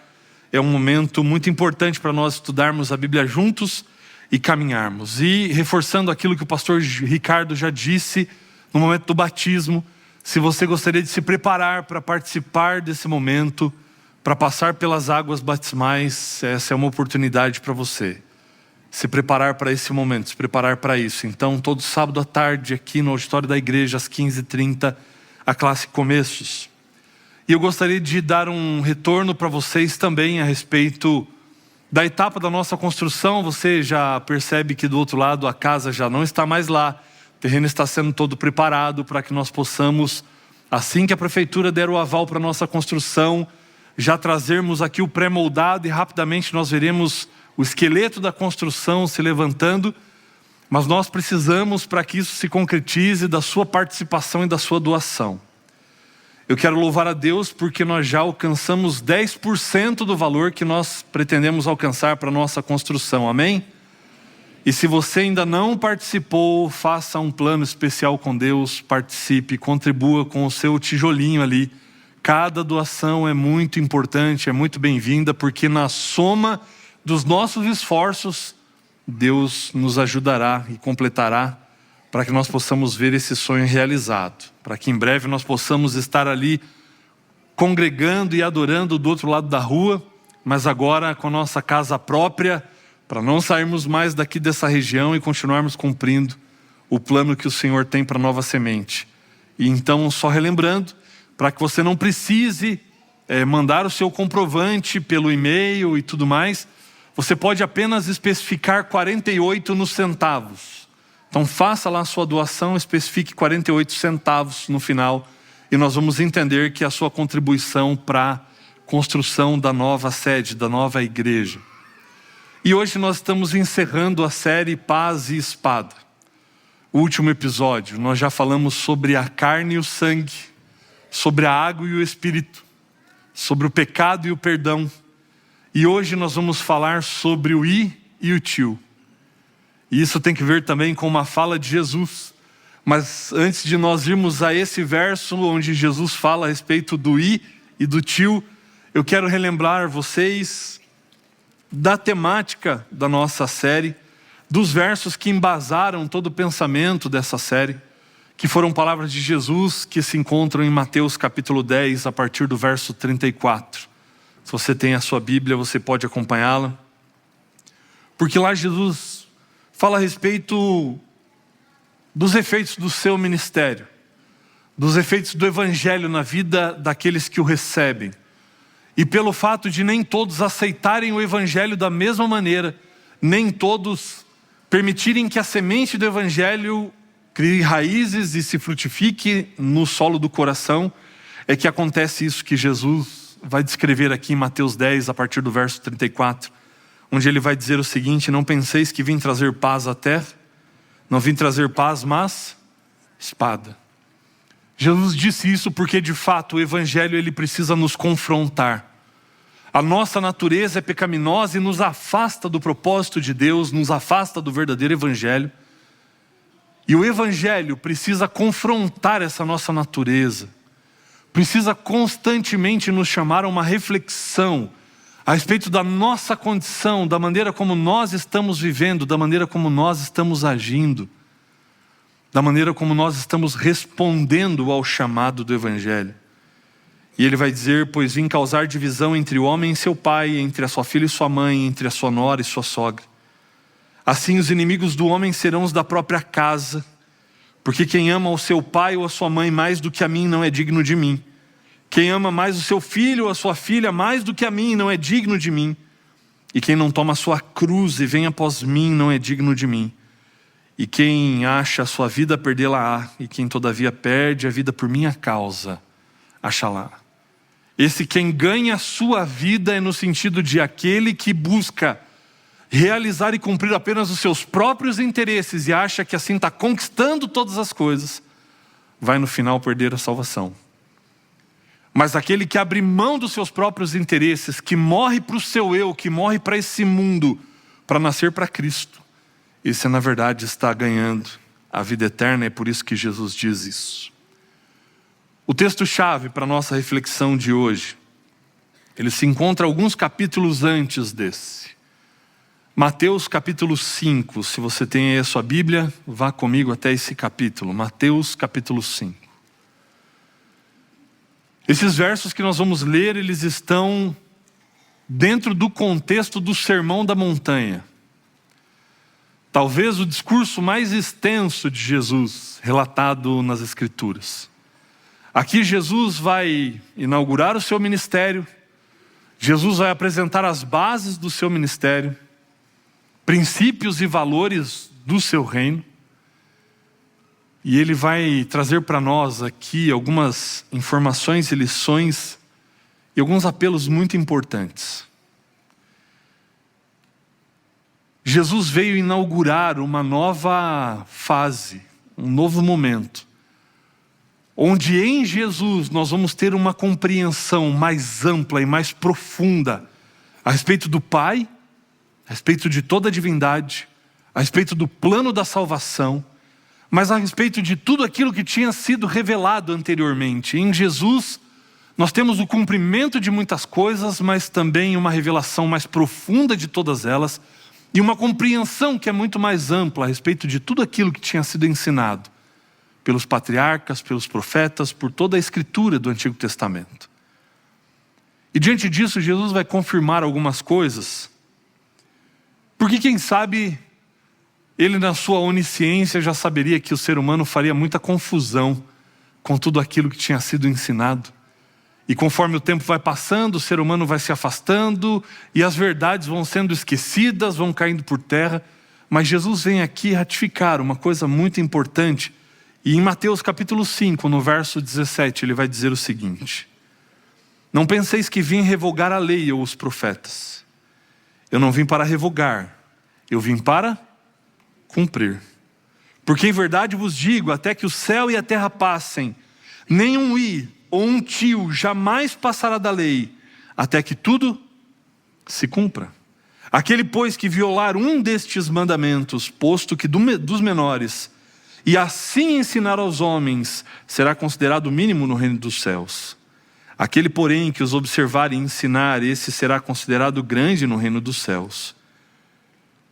S8: É um momento muito importante para nós estudarmos a Bíblia juntos e caminharmos. E reforçando aquilo que o pastor Ricardo já disse no momento do batismo, se você gostaria de se preparar para participar desse momento, para passar pelas águas batismais, essa é uma oportunidade para você. Se preparar para esse momento, se preparar para isso. Então, todo sábado à tarde, aqui no auditório da igreja, às 15h30, a classe Começos. E eu gostaria de dar um retorno para vocês também a respeito da etapa da nossa construção. Você já percebe que do outro lado a casa já não está mais lá. O terreno está sendo todo preparado para que nós possamos, assim que a prefeitura der o aval para a nossa construção, já trazermos aqui o pré-moldado e rapidamente nós veremos o esqueleto da construção se levantando, mas nós precisamos, para que isso se concretize, da sua participação e da sua doação. Eu quero louvar a Deus porque nós já alcançamos 10% do valor que nós pretendemos alcançar para a nossa construção, amém? E se você ainda não participou, faça um plano especial com Deus, participe, contribua com o seu tijolinho ali. Cada doação é muito importante, é muito bem-vinda, porque na soma dos nossos esforços, Deus nos ajudará e completará para que nós possamos ver esse sonho realizado. Para que em breve nós possamos estar ali congregando e adorando do outro lado da rua, mas agora com a nossa casa própria, para não sairmos mais daqui dessa região e continuarmos cumprindo o plano que o Senhor tem para a Nova Semente. E então, só relembrando, para que você não precise mandar o seu comprovante pelo e-mail e tudo mais, você pode apenas especificar 48 nos centavos. Então faça lá a sua doação, especifique 48 centavos no final e nós vamos entender que é a sua contribuição para a construção da nova sede, da nova igreja. E hoje nós estamos encerrando a série Paz e Espada. O último episódio, nós já falamos sobre a carne e o sangue, sobre a água e o espírito, sobre o pecado e o perdão. E hoje nós vamos falar sobre o ir e o tio. E isso tem que ver também com uma fala de Jesus. Mas antes de nós irmos a esse verso onde Jesus fala a respeito do i e do tio, eu quero relembrar vocês da temática da nossa série, dos versos que embasaram todo o pensamento dessa série, que foram palavras de Jesus que se encontram em Mateus capítulo 10, a partir do verso 34. Se você tem a sua Bíblia, você pode acompanhá-la. Porque lá Jesus fala a respeito dos efeitos do seu ministério, dos efeitos do evangelho na vida daqueles que o recebem. E pelo fato de nem todos aceitarem o evangelho da mesma maneira, nem todos permitirem que a semente do evangelho crie raízes e se frutifique no solo do coração, é que acontece isso que Jesus vai descrever aqui em Mateus 10, a partir do verso 34, onde ele vai dizer o seguinte: não penseis que vim trazer paz à terra, não vim trazer paz, mas espada. Jesus disse isso porque de fato o evangelho ele precisa nos confrontar. A nossa natureza é pecaminosa e nos afasta do propósito de Deus, nos afasta do verdadeiro evangelho. E o evangelho precisa confrontar essa nossa natureza, precisa constantemente nos chamar a uma reflexão a respeito da nossa condição, da maneira como nós estamos vivendo, da maneira como nós estamos agindo, da maneira como nós estamos respondendo ao chamado do evangelho. E ele vai dizer: pois vim causar divisão entre o homem e seu pai, entre a sua filha e sua mãe, entre a sua nora e sua sogra. Assim os inimigos do homem serão os da própria casa, porque quem ama o seu pai ou a sua mãe mais do que a mim não é digno de mim. Quem ama mais o seu filho ou a sua filha mais do que a mim não é digno de mim. E quem não toma a sua cruz e vem após mim não é digno de mim. E quem acha a sua vida, perdê-la-á. E quem todavia perde a vida por minha causa, achará. Esse quem ganha a sua vida é no sentido de aquele que busca realizar e cumprir apenas os seus próprios interesses e acha que assim está conquistando todas as coisas, vai no final perder a salvação. Mas aquele que abre mão dos seus próprios interesses, que morre para o seu eu, que morre para esse mundo, para nascer para Cristo, esse na verdade está ganhando a vida eterna. É por isso que Jesus diz isso. O texto-chave para a nossa reflexão de hoje, ele se encontra alguns capítulos antes desse. Mateus capítulo 5, se você tem aí a sua Bíblia, vá comigo até esse capítulo. Mateus capítulo 5. Esses versos que nós vamos ler, eles estão dentro do contexto do Sermão da Montanha. Talvez o discurso mais extenso de Jesus, relatado nas Escrituras. Aqui Jesus vai inaugurar o seu ministério, Jesus vai apresentar as bases do seu ministério, princípios e valores do seu reino. E ele vai trazer para nós aqui algumas informações e lições e alguns apelos muito importantes. Jesus veio inaugurar uma nova fase, um novo momento, onde em Jesus nós vamos ter uma compreensão mais ampla e mais profunda a respeito do Pai, a respeito de toda a divindade, a respeito do plano da salvação, mas a respeito de tudo aquilo que tinha sido revelado anteriormente. Em Jesus, nós temos o cumprimento de muitas coisas, mas também uma revelação mais profunda de todas elas, e uma compreensão que é muito mais ampla a respeito de tudo aquilo que tinha sido ensinado pelos patriarcas, pelos profetas, por toda a escritura do Antigo Testamento. E diante disso, Jesus vai confirmar algumas coisas, porque quem sabe ele na sua onisciência já saberia que o ser humano faria muita confusão com tudo aquilo que tinha sido ensinado. E conforme o tempo vai passando, o ser humano vai se afastando e as verdades vão sendo esquecidas, vão caindo por terra. Mas Jesus vem aqui ratificar uma coisa muito importante. E em Mateus capítulo 5, no verso 17, ele vai dizer o seguinte: não penseis que vim revogar a lei ou os profetas. Eu não vim para revogar, eu vim para cumprir. Porque em verdade vos digo, até que o céu e a terra passem, nem um i ou um tio jamais passará da lei, até que tudo se cumpra. Aquele, pois, que violar um destes mandamentos, posto que dos menores, e assim ensinar aos homens, será considerado mínimo no reino dos céus. Aquele, porém, que os observar e ensinar, esse será considerado grande no reino dos céus.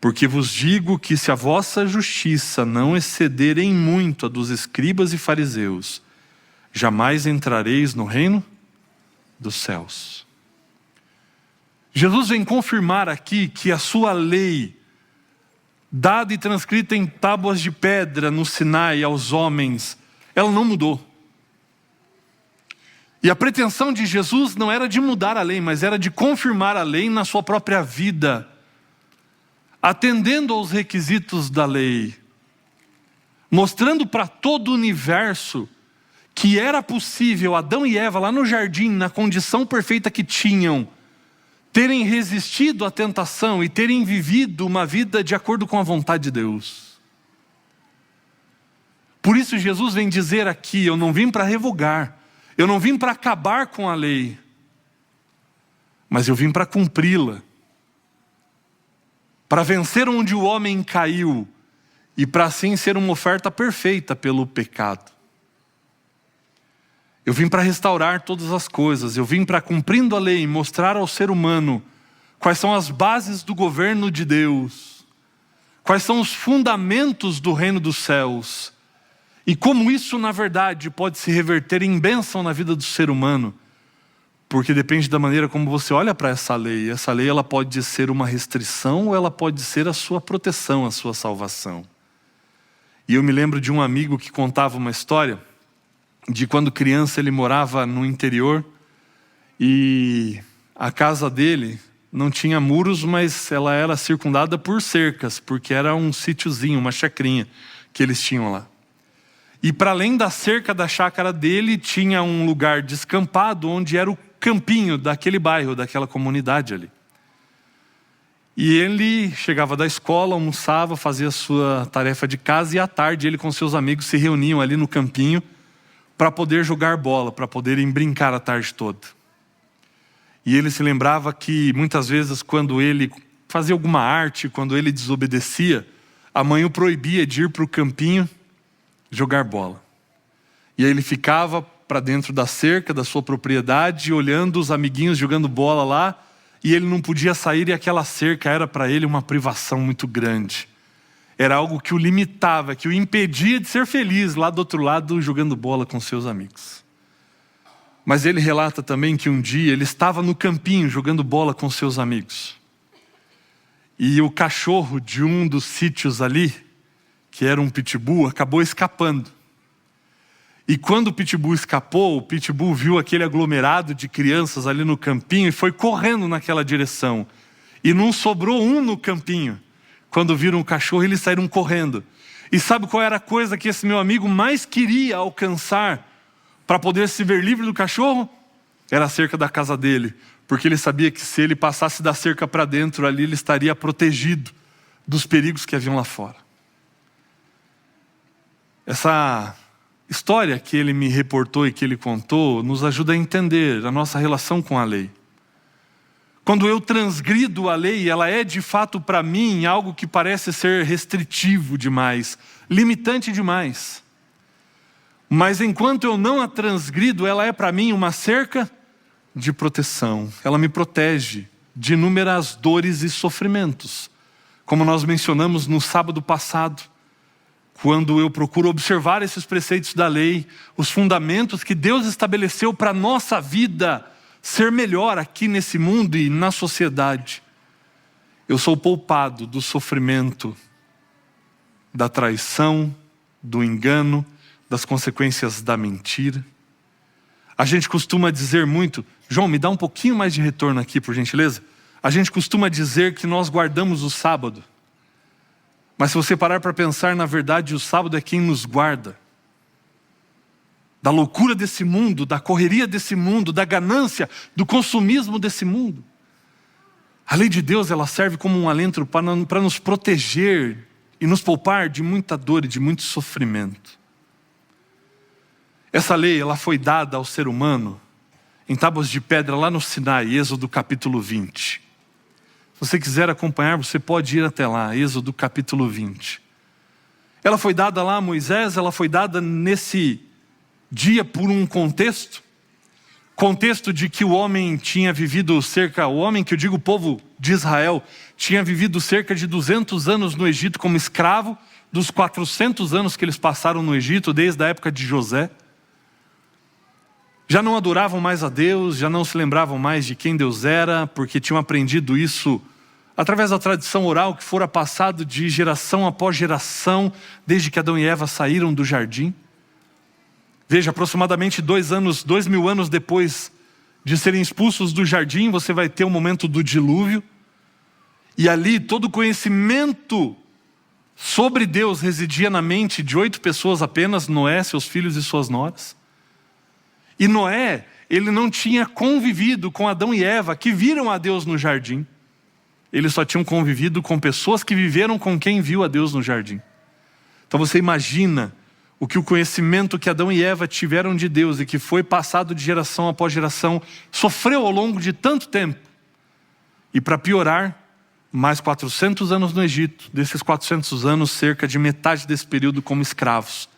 S8: Porque vos digo que se a vossa justiça não exceder em muito a dos escribas e fariseus, jamais entrareis no reino dos céus. Jesus vem confirmar aqui que a sua lei, dada e transcrita em tábuas de pedra no Sinai aos homens, ela não mudou. E a pretensão de Jesus não era de mudar a lei, mas era de confirmar a lei na sua própria vida, atendendo aos requisitos da lei, mostrando para todo o universo que era possível Adão e Eva lá no jardim, na condição perfeita que tinham, terem resistido à tentação e terem vivido uma vida de acordo com a vontade de Deus. Por isso Jesus vem dizer aqui, eu não vim para revogar, eu não vim para acabar com a lei, mas eu vim para cumpri-la, para vencer onde o homem caiu e para assim ser uma oferta perfeita pelo pecado. Eu vim para restaurar todas as coisas, eu vim para, cumprindo a lei, mostrar ao ser humano quais são as bases do governo de Deus, quais são os fundamentos do reino dos céus, e como isso, na verdade, pode se reverter em bênção na vida do ser humano, porque depende da maneira como você olha para essa lei. Essa lei ela pode ser uma restrição ou ela pode ser a sua proteção, a sua salvação. E eu me lembro de um amigo que contava uma história de quando criança ele morava no interior e a casa dele não tinha muros, mas ela era circundada por cercas, porque era um sítiozinho, uma chacrinha que eles tinham lá. E para além da cerca da chácara dele, tinha um lugar descampado, onde era o campinho daquele bairro, daquela comunidade ali. E ele chegava da escola, almoçava, fazia a sua tarefa de casa, e à tarde ele com seus amigos se reuniam ali no campinho para poder jogar bola, para poderem brincar a tarde toda. E ele se lembrava que muitas vezes quando ele fazia alguma arte, quando ele desobedecia, a mãe o proibia de ir para o campinho jogar bola. E aí ele ficava para dentro da cerca da sua propriedade, olhando os amiguinhos jogando bola lá, e ele não podia sair, e aquela cerca era para ele uma privação muito grande. Era algo que o limitava, que o impedia de ser feliz lá do outro lado, jogando bola com seus amigos. Mas ele relata também que um dia ele estava no campinho jogando bola com seus amigos. E o cachorro de um dos sítios ali, que era um pitbull, acabou escapando. E quando o pitbull escapou, o pitbull viu aquele aglomerado de crianças ali no campinho e foi correndo naquela direção. E não sobrou um no campinho. Quando viram o cachorro, eles saíram correndo. E sabe qual era a coisa que esse meu amigo mais queria alcançar para poder se ver livre do cachorro? Era a cerca da casa dele. Porque ele sabia que se ele passasse da cerca para dentro ali, ele estaria protegido dos perigos que haviam lá fora. Essa história que ele me reportou e que ele contou nos ajuda a entender a nossa relação com a lei. Quando eu transgrido a lei, ela é de fato para mim algo que parece ser restritivo demais, limitante demais. Mas enquanto eu não a transgrido, ela é para mim uma cerca de proteção. Ela me protege de inúmeras dores e sofrimentos. Como nós mencionamos no sábado passado, quando eu procuro observar esses preceitos da lei, os fundamentos que Deus estabeleceu para a nossa vida ser melhor aqui nesse mundo e na sociedade, eu sou poupado do sofrimento, da traição, do engano, das consequências da mentira. A gente costuma dizer muito, João, me dá um pouquinho mais de retorno aqui, por gentileza. A gente costuma dizer que nós guardamos o sábado. Mas se você parar para pensar, na verdade, o sábado é quem nos guarda. Da loucura desse mundo, da correria desse mundo, da ganância, do consumismo desse mundo. A lei de Deus, ela serve como um alento para nos proteger e nos poupar de muita dor e de muito sofrimento. Essa lei, ela foi dada ao ser humano em tábuas de pedra lá no Sinai, Êxodo capítulo 20. Se você quiser acompanhar, você pode ir até lá, Êxodo capítulo 20. Ela foi dada lá a Moisés, ela foi dada nesse dia por um contexto de que o homem tinha vivido o homem que eu digo o povo de Israel, tinha vivido cerca de 200 anos no Egito como escravo, dos 400 anos que eles passaram no Egito, desde a época de José. Já não adoravam mais a Deus, já não se lembravam mais de quem Deus era, porque tinham aprendido isso através da tradição oral que fora passado de geração após geração, desde que Adão e Eva saíram do jardim. Veja, aproximadamente 2000 anos depois de serem expulsos do jardim, você vai ter o momento do dilúvio. E ali todo o conhecimento sobre Deus residia na mente de 8 pessoas apenas, Noé, seus filhos e suas noras. E Noé, ele não tinha convivido com Adão e Eva, que viram a Deus no jardim. Eles só tinham convivido com pessoas que viveram com quem viu a Deus no jardim. Então você imagina o que o conhecimento que Adão e Eva tiveram de Deus e que foi passado de geração após geração, sofreu ao longo de tanto tempo. E para piorar, mais 400 anos no Egito, desses 400 anos, cerca de metade desse período como escravos.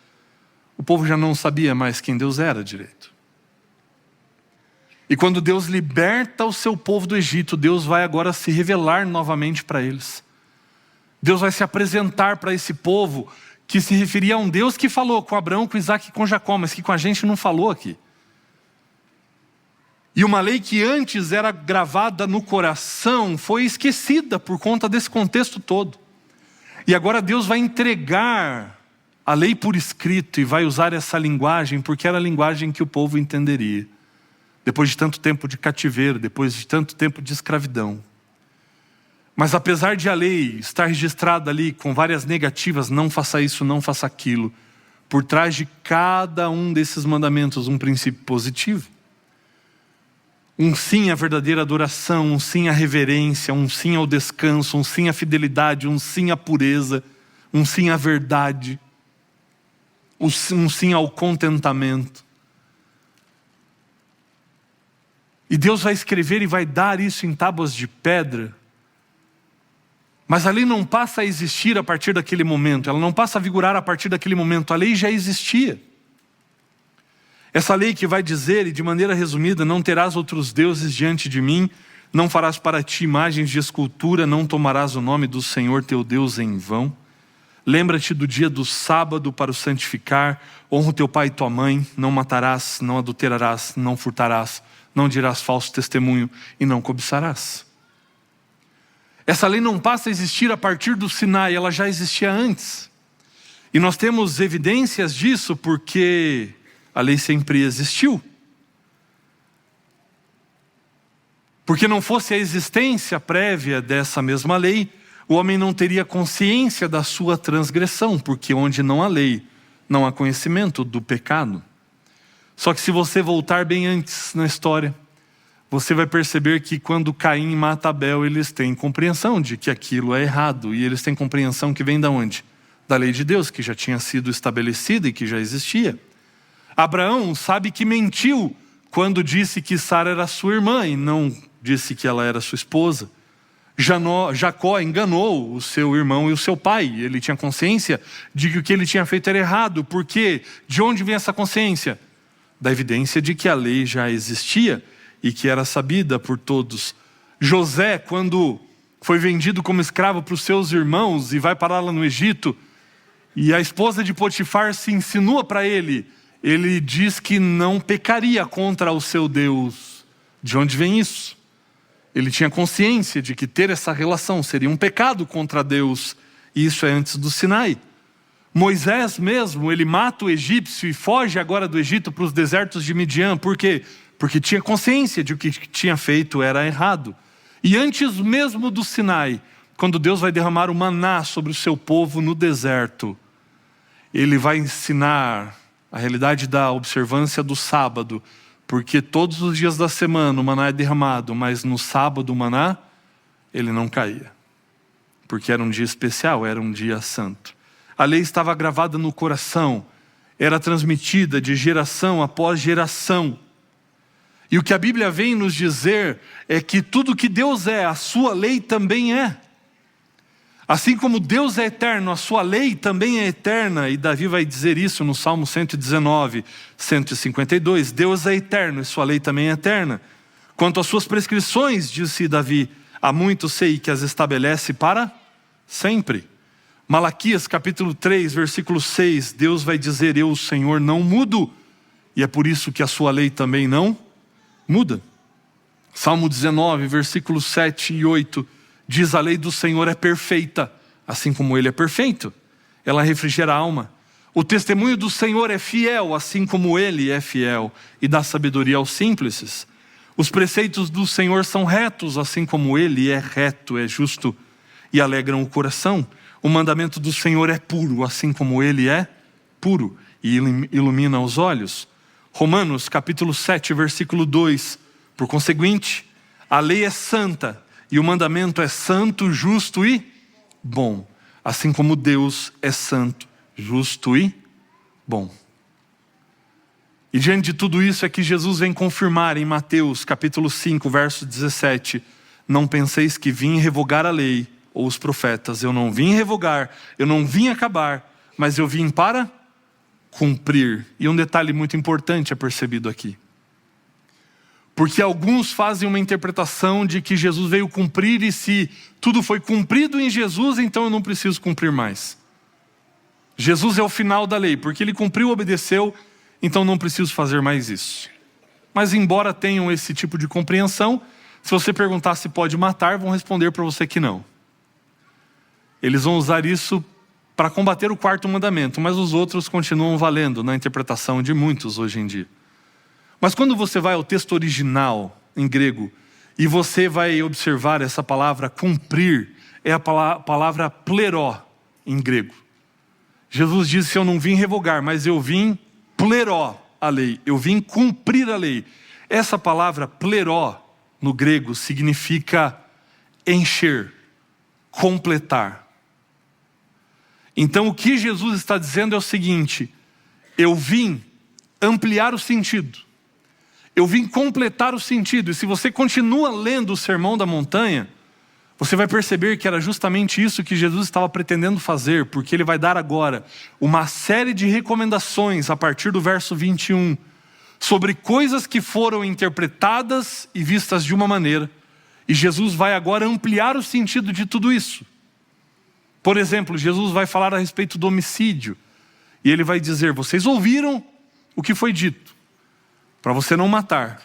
S8: O povo já não sabia mais quem Deus era direito. E quando Deus liberta o seu povo do Egito, Deus vai agora se revelar novamente para eles. Deus vai se apresentar para esse povo que se referia a um Deus que falou com Abraão, com Isaac e com Jacó, mas que com a gente não falou aqui. E uma lei que antes era gravada no coração foi esquecida por conta desse contexto todo. E agora Deus vai entregar a lei por escrito e vai usar essa linguagem, porque era a linguagem que o povo entenderia. Depois de tanto tempo de cativeiro, depois de tanto tempo de escravidão. Mas apesar de a lei estar registrada ali com várias negativas, não faça isso, não faça aquilo, por trás de cada um desses mandamentos um princípio positivo. Um sim à verdadeira adoração, um sim à reverência, um sim ao descanso, um sim à fidelidade, um sim à pureza, um sim à verdade, um sim ao contentamento. E Deus vai escrever e vai dar isso em tábuas de pedra. Mas a lei não passa a existir a partir daquele momento, ela não passa a vigorar a partir daquele momento, a lei já existia. Essa lei que vai dizer, e de maneira resumida, não terás outros deuses diante de mim, não farás para ti imagens de escultura, não tomarás o nome do Senhor teu Deus em vão. Lembra-te do dia do sábado para o santificar, honra o teu pai e tua mãe, não matarás, não adulterarás, não furtarás, não dirás falso testemunho e não cobiçarás. Essa lei não passa a existir a partir do Sinai, ela já existia antes. E nós temos evidências disso porque a lei sempre existiu. Porque não fosse a existência prévia dessa mesma lei, o homem não teria consciência da sua transgressão, porque onde não há lei, não há conhecimento do pecado. Só que se você voltar bem antes na história, você vai perceber que quando Caim mata Abel, eles têm compreensão de que aquilo é errado. E eles têm compreensão que vem de onde? Da lei de Deus, que já tinha sido estabelecida e que já existia. Abraão sabe que mentiu quando disse que Sara era sua irmã e não disse que ela era sua esposa. Jacó enganou o seu irmão e o seu pai. Ele tinha consciência de que o que ele tinha feito era errado. Por quê? De onde vem essa consciência? Da evidência de que a lei já existia e que era sabida por todos. José, quando foi vendido como escravo para os seus irmãos e vai parar lá no Egito, e a esposa de Potifar se insinua para ele, ele diz que não pecaria contra o seu Deus. De onde vem isso? Ele tinha consciência de que ter essa relação seria um pecado contra Deus, e isso é antes do Sinai. Moisés mesmo, ele mata o egípcio e foge agora do Egito para os desertos de Midian. Por quê? Porque tinha consciência de que o que tinha feito era errado. E antes mesmo do Sinai, quando Deus vai derramar o maná sobre o seu povo no deserto, Ele vai ensinar a realidade da observância do sábado, porque todos os dias da semana o maná é derramado, mas no sábado o maná, ele não caía. Porque era um dia especial, era um dia santo. A lei estava gravada no coração, era transmitida de geração após geração. E o que a Bíblia vem nos dizer é que tudo que Deus é, a sua lei também é. Assim como Deus é eterno, a sua lei também é eterna. E Davi vai dizer isso no Salmo 119, 152. Deus é eterno e sua lei também é eterna. Quanto às suas prescrições, disse Davi, há muito sei que as estabelece para sempre. Malaquias capítulo 3, versículo 6, Deus vai dizer, eu, o Senhor, não mudo. E é por isso que a sua lei também não muda. Salmo 19, versículos 7 e 8, diz, a lei do Senhor é perfeita, assim como Ele é perfeito. Ela refrigera a alma. O testemunho do Senhor é fiel, assim como Ele é fiel, e dá sabedoria aos simples. Os preceitos do Senhor são retos, assim como Ele é reto, é justo, e alegram o coração. O mandamento do Senhor é puro, assim como Ele é puro, e ilumina os olhos. Romanos capítulo 7, versículo 2, por conseguinte, a lei é santa, e o mandamento é santo, justo e bom, assim como Deus é santo, justo e bom. E diante de tudo isso é que Jesus vem confirmar em Mateus capítulo 5, verso 17, não penseis que vim revogar a lei ou os profetas, eu não vim revogar, eu não vim acabar, mas eu vim para cumprir. E um detalhe muito importante é percebido aqui. Porque alguns fazem uma interpretação de que Jesus veio cumprir e se tudo foi cumprido em Jesus, então eu não preciso cumprir mais. Jesus é o final da lei, porque Ele cumpriu, obedeceu, então não preciso fazer mais isso. Mas embora tenham esse tipo de compreensão, se você perguntar se pode matar, vão responder para você que não. Eles vão usar isso para combater o quarto mandamento, mas os outros continuam valendo na interpretação de muitos hoje em dia. Mas quando você vai ao texto original, em grego, e você vai observar essa palavra cumprir, é a palavra pleró, em grego. Jesus disse, eu não vim revogar, mas eu vim pleró a lei, eu vim cumprir a lei. Essa palavra pleró, no grego, significa encher, completar. Então o que Jesus está dizendo é o seguinte, eu vim ampliar o sentido. Eu vim completar o sentido. E se você continua lendo o Sermão da Montanha, você vai perceber que era justamente isso que Jesus estava pretendendo fazer, porque Ele vai dar agora uma série de recomendações a partir do verso 21, sobre coisas que foram interpretadas e vistas de uma maneira. E Jesus vai agora ampliar o sentido de tudo isso. Por exemplo, Jesus vai falar a respeito do homicídio. E Ele vai dizer, vocês ouviram o que foi dito, para você não matar.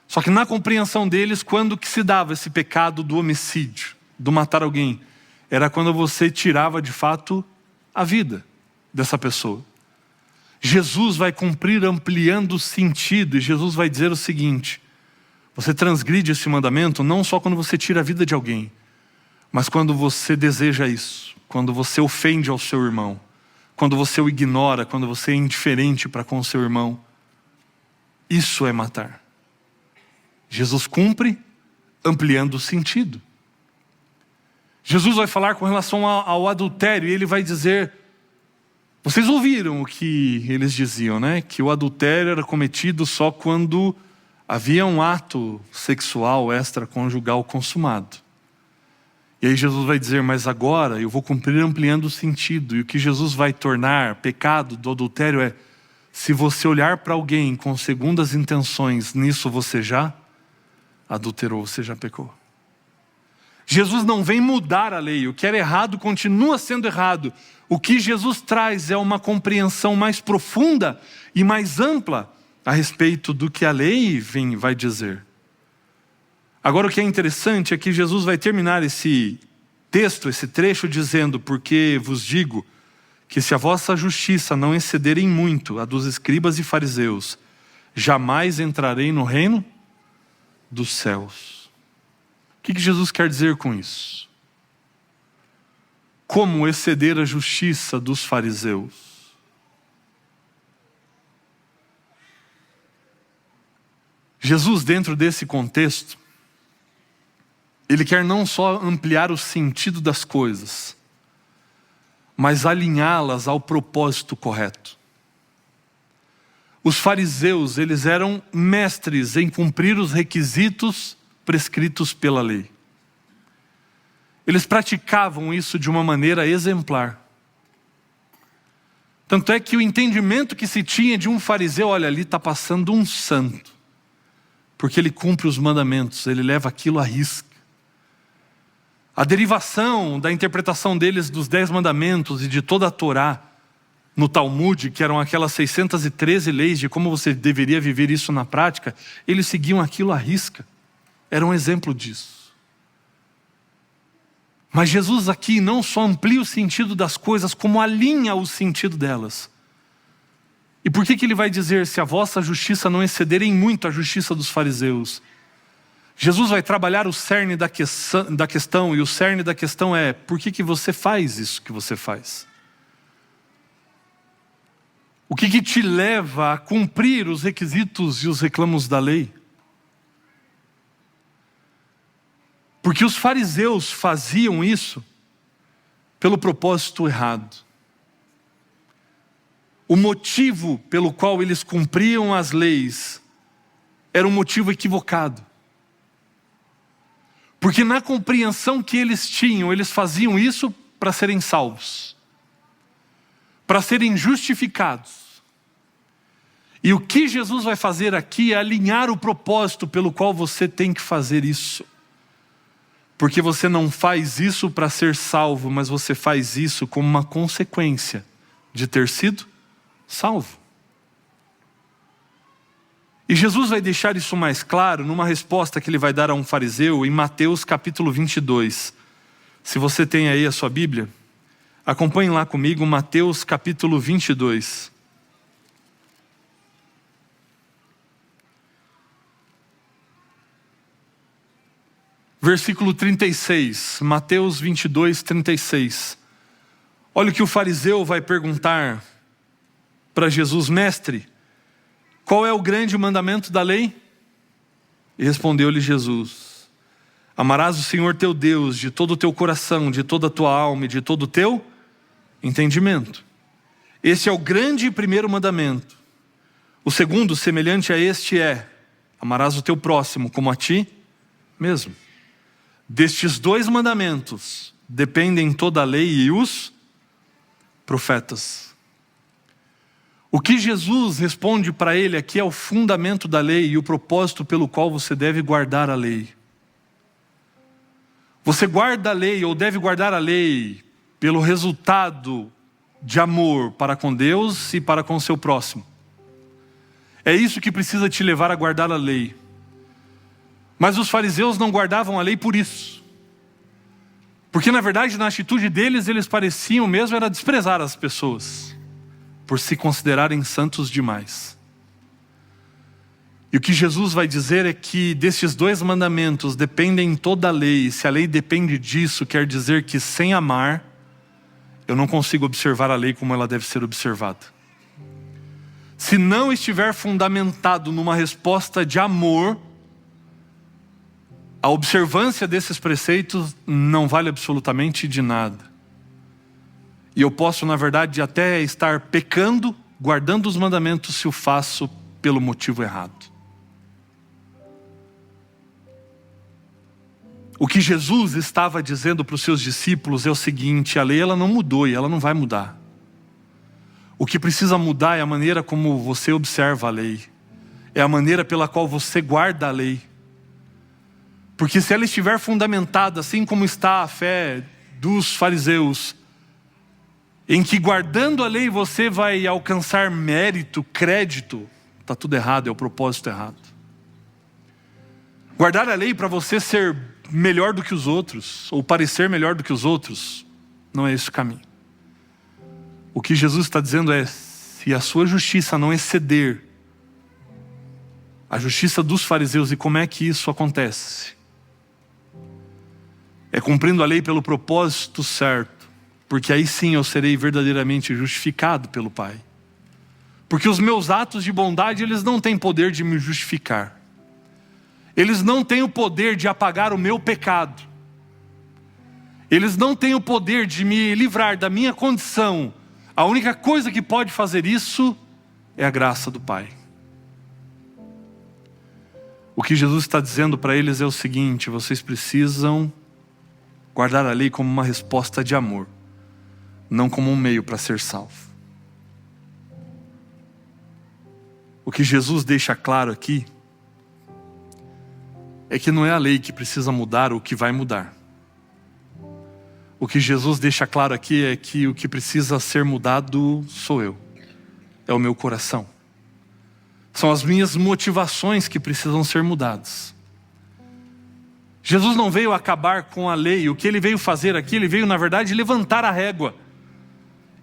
S8: Só que na compreensão deles, quando que se dava esse pecado do homicídio, do matar alguém? Era quando você tirava de fato a vida dessa pessoa. Jesus vai cumprir ampliando o sentido, e Jesus vai dizer o seguinte, você transgride esse mandamento não só quando você tira a vida de alguém, mas quando você deseja isso, quando você ofende ao seu irmão, quando você o ignora, quando você é indiferente para com o seu irmão. Isso é matar. Jesus cumpre ampliando o sentido. Jesus vai falar com relação ao adultério e Ele vai dizer, vocês ouviram o que eles diziam, né? Que o adultério era cometido só quando havia um ato sexual extraconjugal consumado. E aí Jesus vai dizer, mas agora eu vou cumprir ampliando o sentido. E o que Jesus vai tornar pecado do adultério é, se você olhar para alguém com segundas intenções, nisso você já adulterou, você já pecou. Jesus não vem mudar a lei, o que era errado continua sendo errado. O que Jesus traz é uma compreensão mais profunda e mais ampla a respeito do que a lei vai dizer. Agora o que é interessante é que Jesus vai terminar esse texto, esse trecho dizendo, porque vos digo que se a vossa justiça não excederem muito a dos escribas e fariseus, jamais entrarei no reino dos céus. O que Jesus quer dizer com isso? Como exceder a justiça dos fariseus? Jesus, dentro desse contexto, Ele quer não só ampliar o sentido das coisas, mas alinhá-las ao propósito correto. Os fariseus, eles eram mestres em cumprir os requisitos prescritos pela lei. Eles praticavam isso de uma maneira exemplar. Tanto é que o entendimento que se tinha de um fariseu, olha, ali está passando um santo. Porque ele cumpre os mandamentos, ele leva aquilo à risca. A derivação da interpretação deles dos 10 mandamentos e de toda a Torá no Talmud, que eram aquelas 613 leis de como você deveria viver isso na prática, eles seguiam aquilo à risca. Era um exemplo disso. Mas Jesus aqui não só amplia o sentido das coisas, como alinha o sentido delas. E por que ele vai dizer, se a vossa justiça não exceder em muito a justiça dos fariseus? Jesus vai trabalhar o cerne da questão, e o cerne da questão é, por que você faz isso que você faz? O que te leva a cumprir os requisitos e os reclamos da lei? Porque os fariseus faziam isso pelo propósito errado. O motivo pelo qual eles cumpriam as leis era um motivo equivocado. Porque na compreensão que eles tinham, eles faziam isso para serem salvos, para serem justificados. E o que Jesus vai fazer aqui é alinhar o propósito pelo qual você tem que fazer isso. Porque você não faz isso para ser salvo, mas você faz isso como uma consequência de ter sido salvo. E Jesus vai deixar isso mais claro numa resposta que ele vai dar a um fariseu em Mateus capítulo 22. Se você tem aí a sua Bíblia, acompanhe lá comigo Mateus capítulo 22. Versículo 36, Mateus 22, 36. Olha o que o fariseu vai perguntar para Jesus: mestre, qual é o grande mandamento da lei? E respondeu-lhe Jesus: amarás o Senhor teu Deus de todo o teu coração, de toda a tua alma e de todo o teu entendimento. Esse é o grande e primeiro mandamento. O segundo, semelhante a este, é: amarás o teu próximo como a ti mesmo. Destes 2 mandamentos dependem toda a lei e os profetas. O que Jesus responde para ele aqui é o fundamento da lei e o propósito pelo qual você deve guardar a lei. Você guarda a lei ou deve guardar a lei pelo resultado de amor para com Deus e para com o seu próximo. É isso que precisa te levar a guardar a lei. Mas os fariseus não guardavam a lei por isso. Porque na verdade, na atitude deles, eles pareciam mesmo era desprezar as pessoas, por se considerarem santos demais. E o que Jesus vai dizer é que desses 2 mandamentos dependem toda a lei. E se a lei depende disso, quer dizer que sem amar, eu não consigo observar a lei como ela deve ser observada. Se não estiver fundamentado numa resposta de amor, a observância desses preceitos não vale absolutamente de nada. E eu posso, na verdade, até estar pecando, guardando os mandamentos, se o faço pelo motivo errado. O que Jesus estava dizendo para os seus discípulos é o seguinte: a lei ela não mudou e ela não vai mudar. O que precisa mudar é a maneira como você observa a lei. É a maneira pela qual você guarda a lei. Porque se ela estiver fundamentada, assim como está a fé dos fariseus, em que guardando a lei você vai alcançar mérito, crédito, está tudo errado, é o propósito errado. Guardar a lei para você ser melhor do que os outros, ou parecer melhor do que os outros, não é esse o caminho. O que Jesus está dizendo é: se a sua justiça não exceder a justiça dos fariseus, e como é que isso acontece? É cumprindo a lei pelo propósito certo, porque aí sim eu serei verdadeiramente justificado pelo Pai. Porque os meus atos de bondade, eles não têm poder de me justificar. Eles não têm o poder de apagar o meu pecado. Eles não têm o poder de me livrar da minha condição. A única coisa que pode fazer isso é a graça do Pai. O que Jesus está dizendo para eles é o seguinte: vocês precisam guardar a lei como uma resposta de amor, não como um meio para ser salvo. O que Jesus deixa claro aqui é que não é a lei que precisa mudar ou que vai mudar. O que Jesus deixa claro aqui é que o que precisa ser mudado sou eu. É o meu coração. São as minhas motivações que precisam ser mudadas. Jesus não veio acabar com a lei. O que ele veio fazer aqui, ele veio na verdade levantar a régua.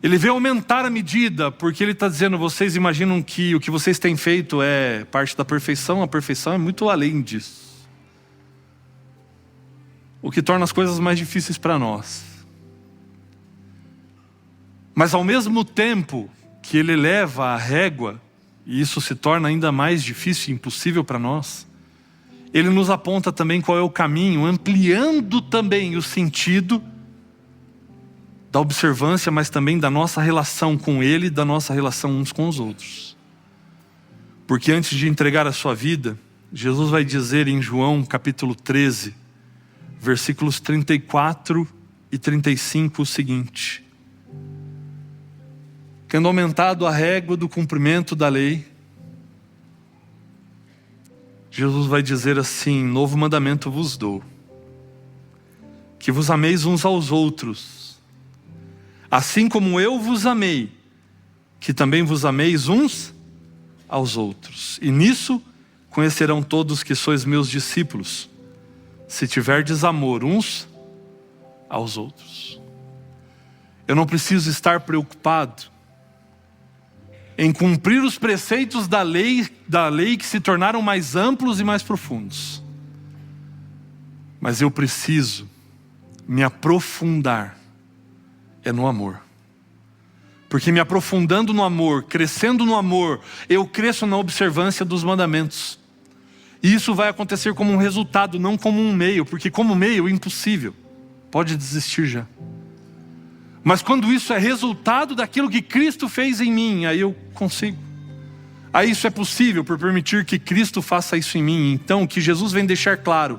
S8: Ele veio aumentar a medida, porque ele está dizendo: vocês imaginam que o que vocês têm feito é parte da perfeição? A perfeição é muito além disso. O que torna as coisas mais difíceis para nós. Mas ao mesmo tempo que ele eleva a régua, e isso se torna ainda mais difícil e impossível para nós, ele nos aponta também qual é o caminho, ampliando também o sentido da observância, mas também da nossa relação com ele, da nossa relação uns com os outros. Porque antes de entregar a sua vida, Jesus vai dizer em João capítulo 13, versículos 34 e 35 o seguinte: tendo aumentado a régua do cumprimento da lei, Jesus vai dizer assim: novo mandamento vos dou, que vos ameis uns aos outros, assim como eu vos amei, que também vos ameis uns aos outros. E nisso conhecerão todos que sois meus discípulos, se tiverdes amor uns aos outros. Eu não preciso estar preocupado em cumprir os preceitos da lei que se tornaram mais amplos e mais profundos. Mas eu preciso me aprofundar no amor. Porque me aprofundando no amor, crescendo no amor, eu cresço na observância dos mandamentos. E isso vai acontecer como um resultado, não como um meio, porque como meio é impossível. Pode desistir já. Mas quando isso é resultado daquilo que Cristo fez em mim, aí eu consigo. Aí isso é possível por permitir que Cristo faça isso em mim. Então o que Jesus vem deixar claro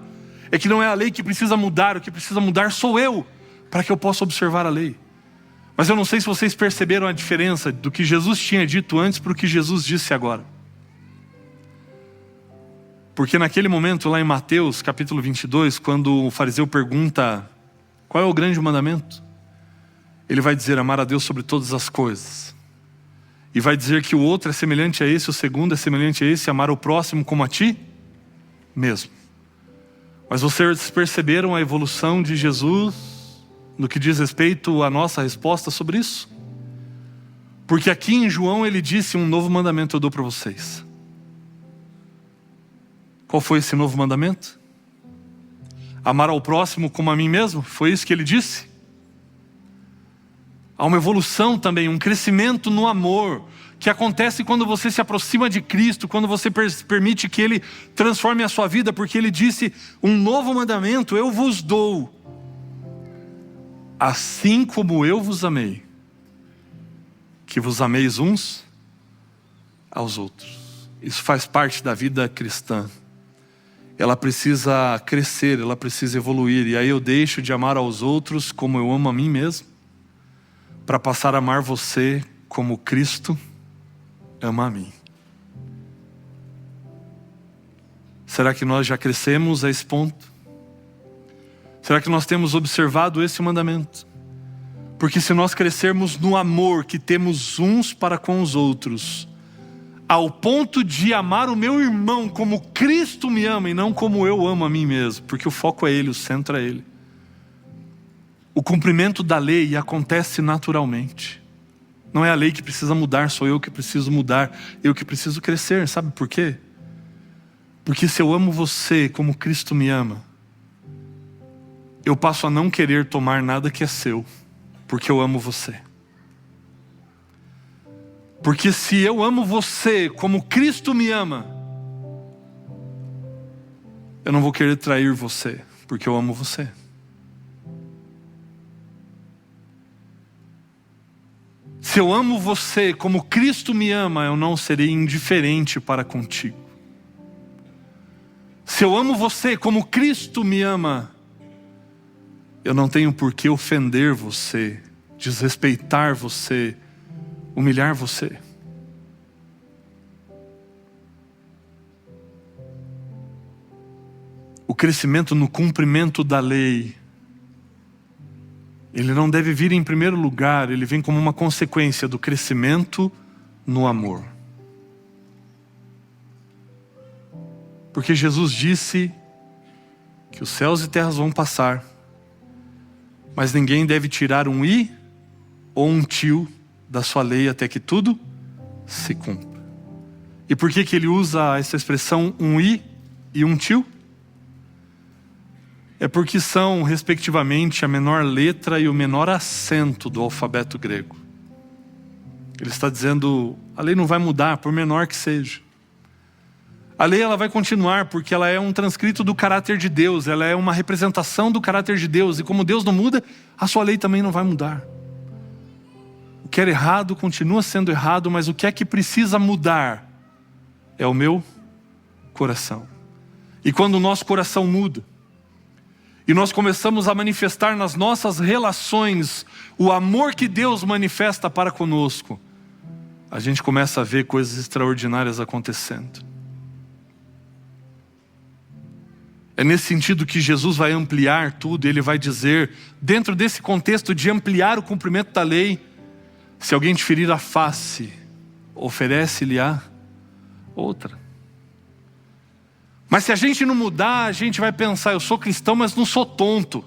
S8: é que não é a lei que precisa mudar, o que precisa mudar sou eu, para que eu possa observar a lei. Mas eu não sei se vocês perceberam a diferença do que Jesus tinha dito antes para o que Jesus disse agora. Porque naquele momento lá em Mateus capítulo 22, quando o fariseu pergunta qual é o grande mandamento, ele vai dizer: amar a Deus sobre todas as coisas. E vai dizer que o outro é semelhante a esse, o segundo é semelhante a esse, amar o próximo como a ti mesmo. Mas vocês perceberam a evolução de Jesus no que diz respeito à nossa resposta sobre isso? Porque aqui em João ele disse: um novo mandamento eu dou para vocês. Qual foi esse novo mandamento? Amar ao próximo como a mim mesmo? Foi isso que ele disse? Há uma evolução também, um crescimento no amor, que acontece quando você se aproxima de Cristo, quando você permite que Ele transforme a sua vida, porque Ele disse: um novo mandamento eu vos dou, assim como eu vos amei, que vos ameis uns aos outros. Isso faz parte da vida cristã. Ela precisa crescer, ela precisa evoluir. E aí eu deixo de amar aos outros como eu amo a mim mesmo, para passar a amar você como Cristo ama a mim. Será que nós já crescemos a esse ponto? Será que nós temos observado esse mandamento? Porque se nós crescermos no amor que temos uns para com os outros, ao ponto de amar o meu irmão como Cristo me ama e não como eu amo a mim mesmo, porque o foco é Ele, o centro é Ele, o cumprimento da lei acontece naturalmente. Não é a lei que precisa mudar, sou eu que preciso mudar, eu que preciso crescer. Sabe por quê? Porque se eu amo você como Cristo me ama, eu passo a não querer tomar nada que é seu, porque eu amo você. Porque se eu amo você como Cristo me ama, eu não vou querer trair você, porque eu amo você. Se eu amo você como Cristo me ama, eu não serei indiferente para contigo. Se eu amo você como Cristo me ama, eu não tenho por que ofender você, desrespeitar você, humilhar você. O crescimento no cumprimento da lei, ele não deve vir em primeiro lugar, ele vem como uma consequência do crescimento no amor. Porque Jesus disse que os céus e terras vão passar, mas ninguém deve tirar um i ou um tio da sua lei até que tudo se cumpra. E por que ele usa essa expressão um i e um tio? É porque são, respectivamente, a menor letra e o menor acento do alfabeto grego. Ele está dizendo, a lei não vai mudar, por menor que seja. A lei ela vai continuar porque ela é um transcrito do caráter de Deus, ela é uma representação do caráter de Deus. E como Deus não muda, a sua lei também não vai mudar. O que era errado continua sendo errado, mas o que é que precisa mudar é o meu coração. E quando o nosso coração muda, e nós começamos a manifestar nas nossas relações o amor que Deus manifesta para conosco, a gente começa a ver coisas extraordinárias acontecendo. É nesse sentido que Jesus vai ampliar tudo. Ele vai dizer, dentro desse contexto de ampliar o cumprimento da lei, se alguém te ferir a face, oferece-lhe a outra. Mas se a gente não mudar, a gente vai pensar, eu sou cristão, mas não sou tonto.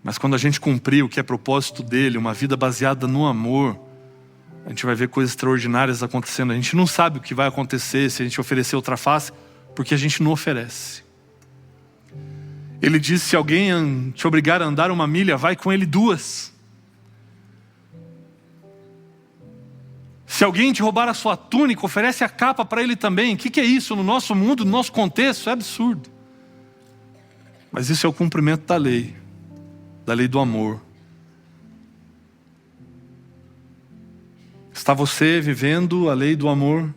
S8: Mas quando a gente cumprir o que é propósito dele, uma vida baseada no amor, a gente vai ver coisas extraordinárias acontecendo. A gente não sabe o que vai acontecer se a gente oferecer outra face, porque a gente não oferece. Ele diz, se alguém te obrigar a andar 1 milha, vai com ele 2. Se alguém te roubar a sua túnica, oferece a capa para ele também. O que é isso no nosso mundo, no nosso contexto? É absurdo. Mas isso é o cumprimento da lei do amor. Está você vivendo a lei do amor?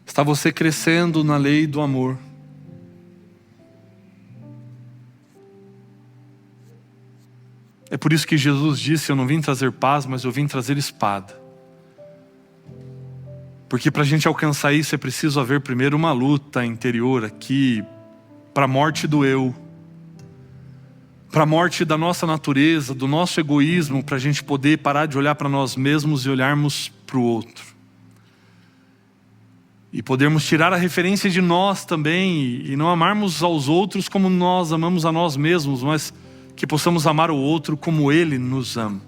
S8: Está você crescendo na lei do amor? É por isso que Jesus disse, eu não vim trazer paz, mas eu vim trazer espada. Porque para a gente alcançar isso é preciso haver primeiro uma luta interior aqui, para a morte do eu, para a morte da nossa natureza, do nosso egoísmo, para a gente poder parar de olhar para nós mesmos e olharmos para o outro. E podermos tirar a referência de nós também e não amarmos aos outros como nós amamos a nós mesmos, mas que possamos amar o outro como ele nos ama.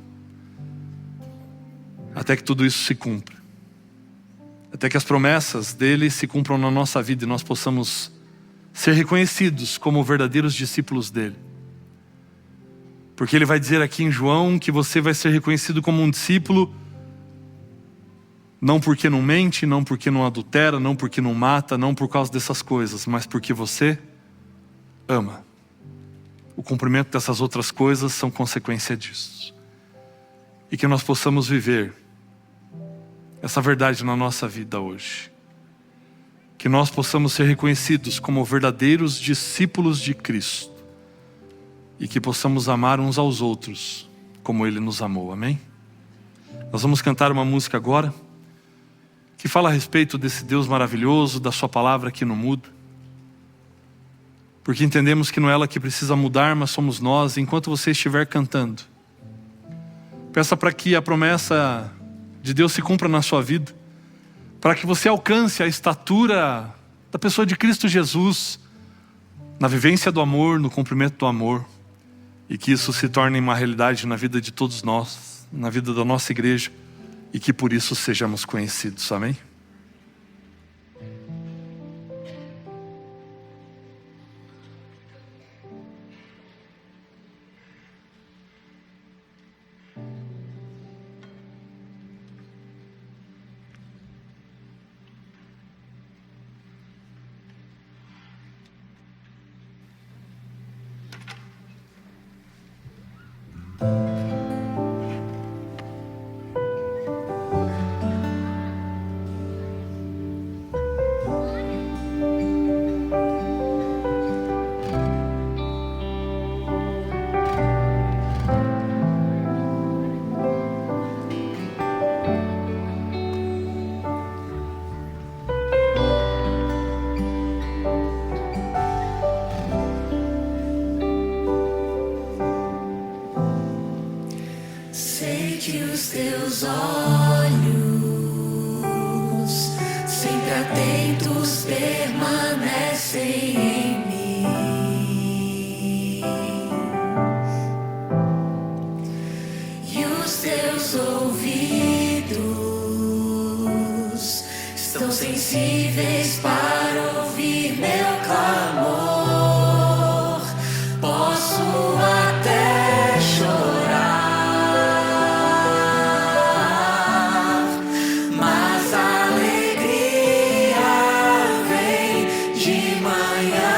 S8: Até que tudo isso se cumpra. Até que as promessas dele se cumpram na nossa vida e nós possamos ser reconhecidos como verdadeiros discípulos dele. Porque ele vai dizer aqui em João que você vai ser reconhecido como um discípulo, não porque não mente, não porque não adultera, não porque não mata, não por causa dessas coisas, mas porque você ama. O cumprimento dessas outras coisas são consequência disso. E que nós possamos viver essa verdade na nossa vida hoje. Que nós possamos ser reconhecidos como verdadeiros discípulos de Cristo. E que possamos amar uns aos outros como Ele nos amou, amém? Nós vamos cantar uma música agora que fala a respeito desse Deus maravilhoso, da sua palavra que não muda. Porque entendemos que não é ela que precisa mudar, mas somos nós. Enquanto você estiver cantando, peça para que a promessa de Deus se cumpra na sua vida, para que você alcance a estatura da pessoa de Cristo Jesus, na vivência do amor, no cumprimento do amor, e que isso se torne uma realidade na vida de todos nós, na vida da nossa igreja, e que por isso sejamos conhecidos, amém?
S4: que os teus olhos, sempre atentos, permanecem em mim. E os teus ouvidos estão sensíveis para ouvir meu clamor. Posso até chorar, mas a alegria vem de manhã.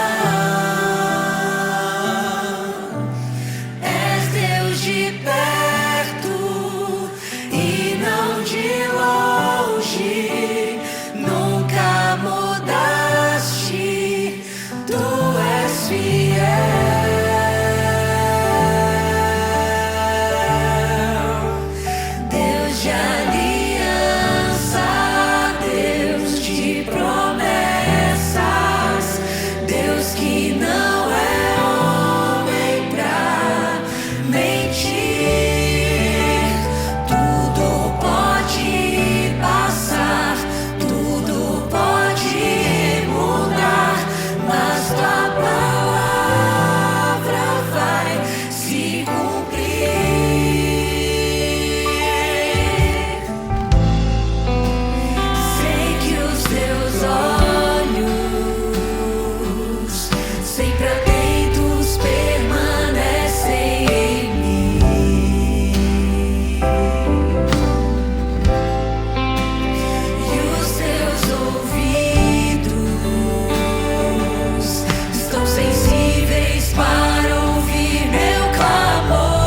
S4: És Deus de perto e não de longe, nunca mudaste, tu és fiel. Deus de aliança, Deus de promessas, Deus que não é homem pra mentir. Tudo pode passar, tudo pode mudar, mas tua palavra vai se cumprir. Sei que os teus olhos, sempre atentos, permanecem em mim. E os teus ouvidos estão sensíveis para ouvir meu clamor.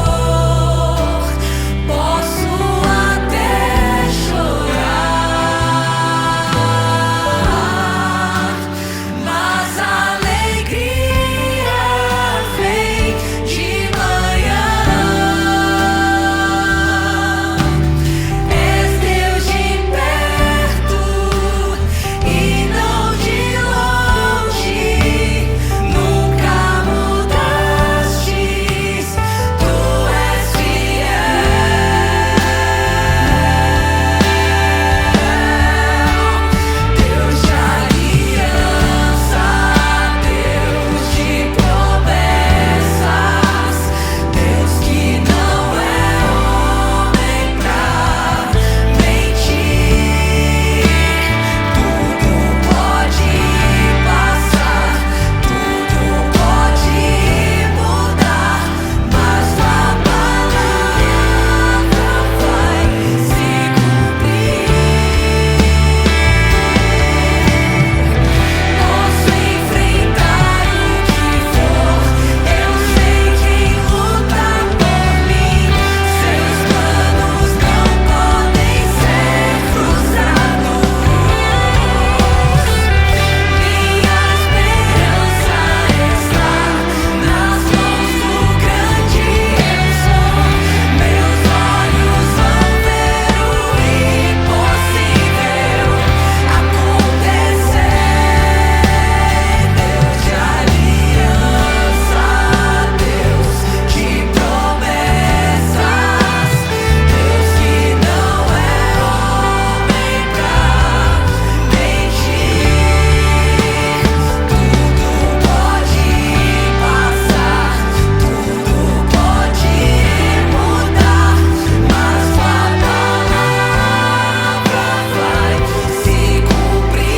S4: Posso até chorar, mas a alegria vem de manhã. És Deus de perto e não de longe, nunca mudastes, tu és fiel. Deus de aliança, Deus de promessas, Deus que não é homem pra mentir. Tudo pode passar, tudo pode mudar, mas tua palavra vai se cumprir. Posso enfrentar o que for, eu sei quem luta por mim. Seus planos não podem ser frustrados. Minha esperança está nas mãos do grande eu sou. Meus olhos vão ver o impossível acontecer. Deus de aliança, Deus de promessas, Deus que não é homem pra mentir. Tudo pode passar, tudo pode mudar, mas tua palavra vai se cumprir.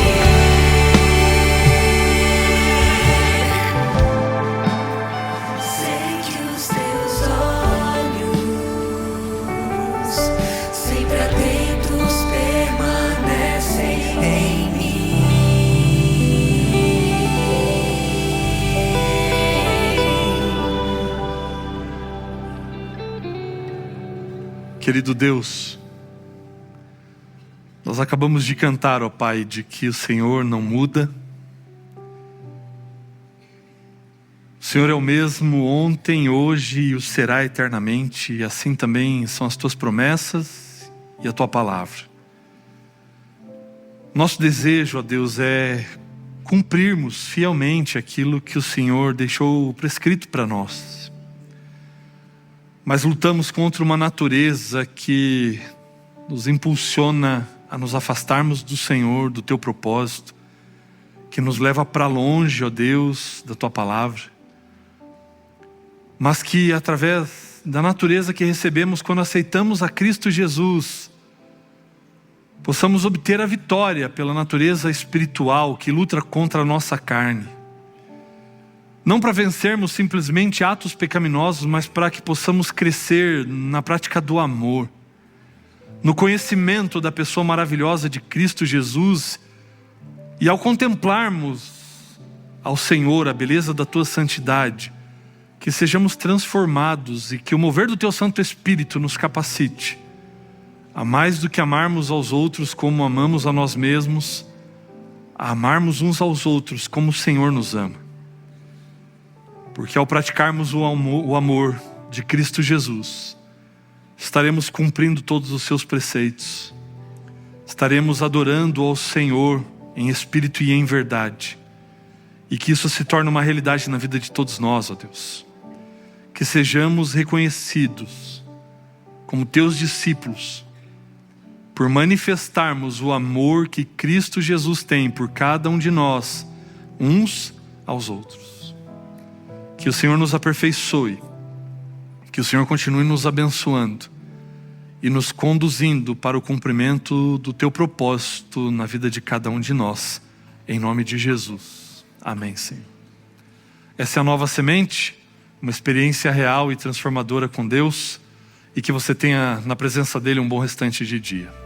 S4: Sei que os teus olhos, sempre atentos, permanecem em mim.
S8: Querido Deus, nós acabamos de cantar, ó Pai, de que o Senhor não muda. O Senhor é o mesmo ontem, hoje e o será eternamente, e assim também são as tuas promessas e a tua palavra. Nosso desejo, ó Deus, é cumprirmos fielmente aquilo que o Senhor deixou prescrito para nós. mas lutamos contra uma natureza que nos impulsiona a nos afastarmos do Senhor, do Teu propósito, que nos leva para longe, ó Deus, da Tua palavra, mas que através da natureza que recebemos quando aceitamos a Cristo Jesus, possamos obter a vitória pela natureza espiritual que luta contra a nossa carne. Não para vencermos simplesmente atos pecaminosos, mas para que possamos crescer na prática do amor, no conhecimento da pessoa maravilhosa de Cristo Jesus, e ao contemplarmos ao Senhor a beleza da Tua santidade, que sejamos transformados e que o mover do Teu Santo Espírito nos capacite a mais do que amarmos aos outros como amamos a nós mesmos, a amarmos uns aos outros como o Senhor nos ama. Porque ao praticarmos o amor de Cristo Jesus, estaremos cumprindo todos os seus preceitos, estaremos adorando ao Senhor em espírito e em verdade, e que isso se torne uma realidade na vida de todos nós, ó Deus. Que sejamos reconhecidos como Teus discípulos, por manifestarmos o amor que Cristo Jesus tem por cada um de nós, uns aos outros. Que o Senhor nos aperfeiçoe, que o Senhor continue nos abençoando e nos conduzindo para o cumprimento do Teu propósito na vida de cada um de nós, em nome de Jesus. Amém, Senhor. Essa é a Nova Semente, uma experiência real e transformadora com Deus, e que você tenha na presença dEle um bom restante de dia.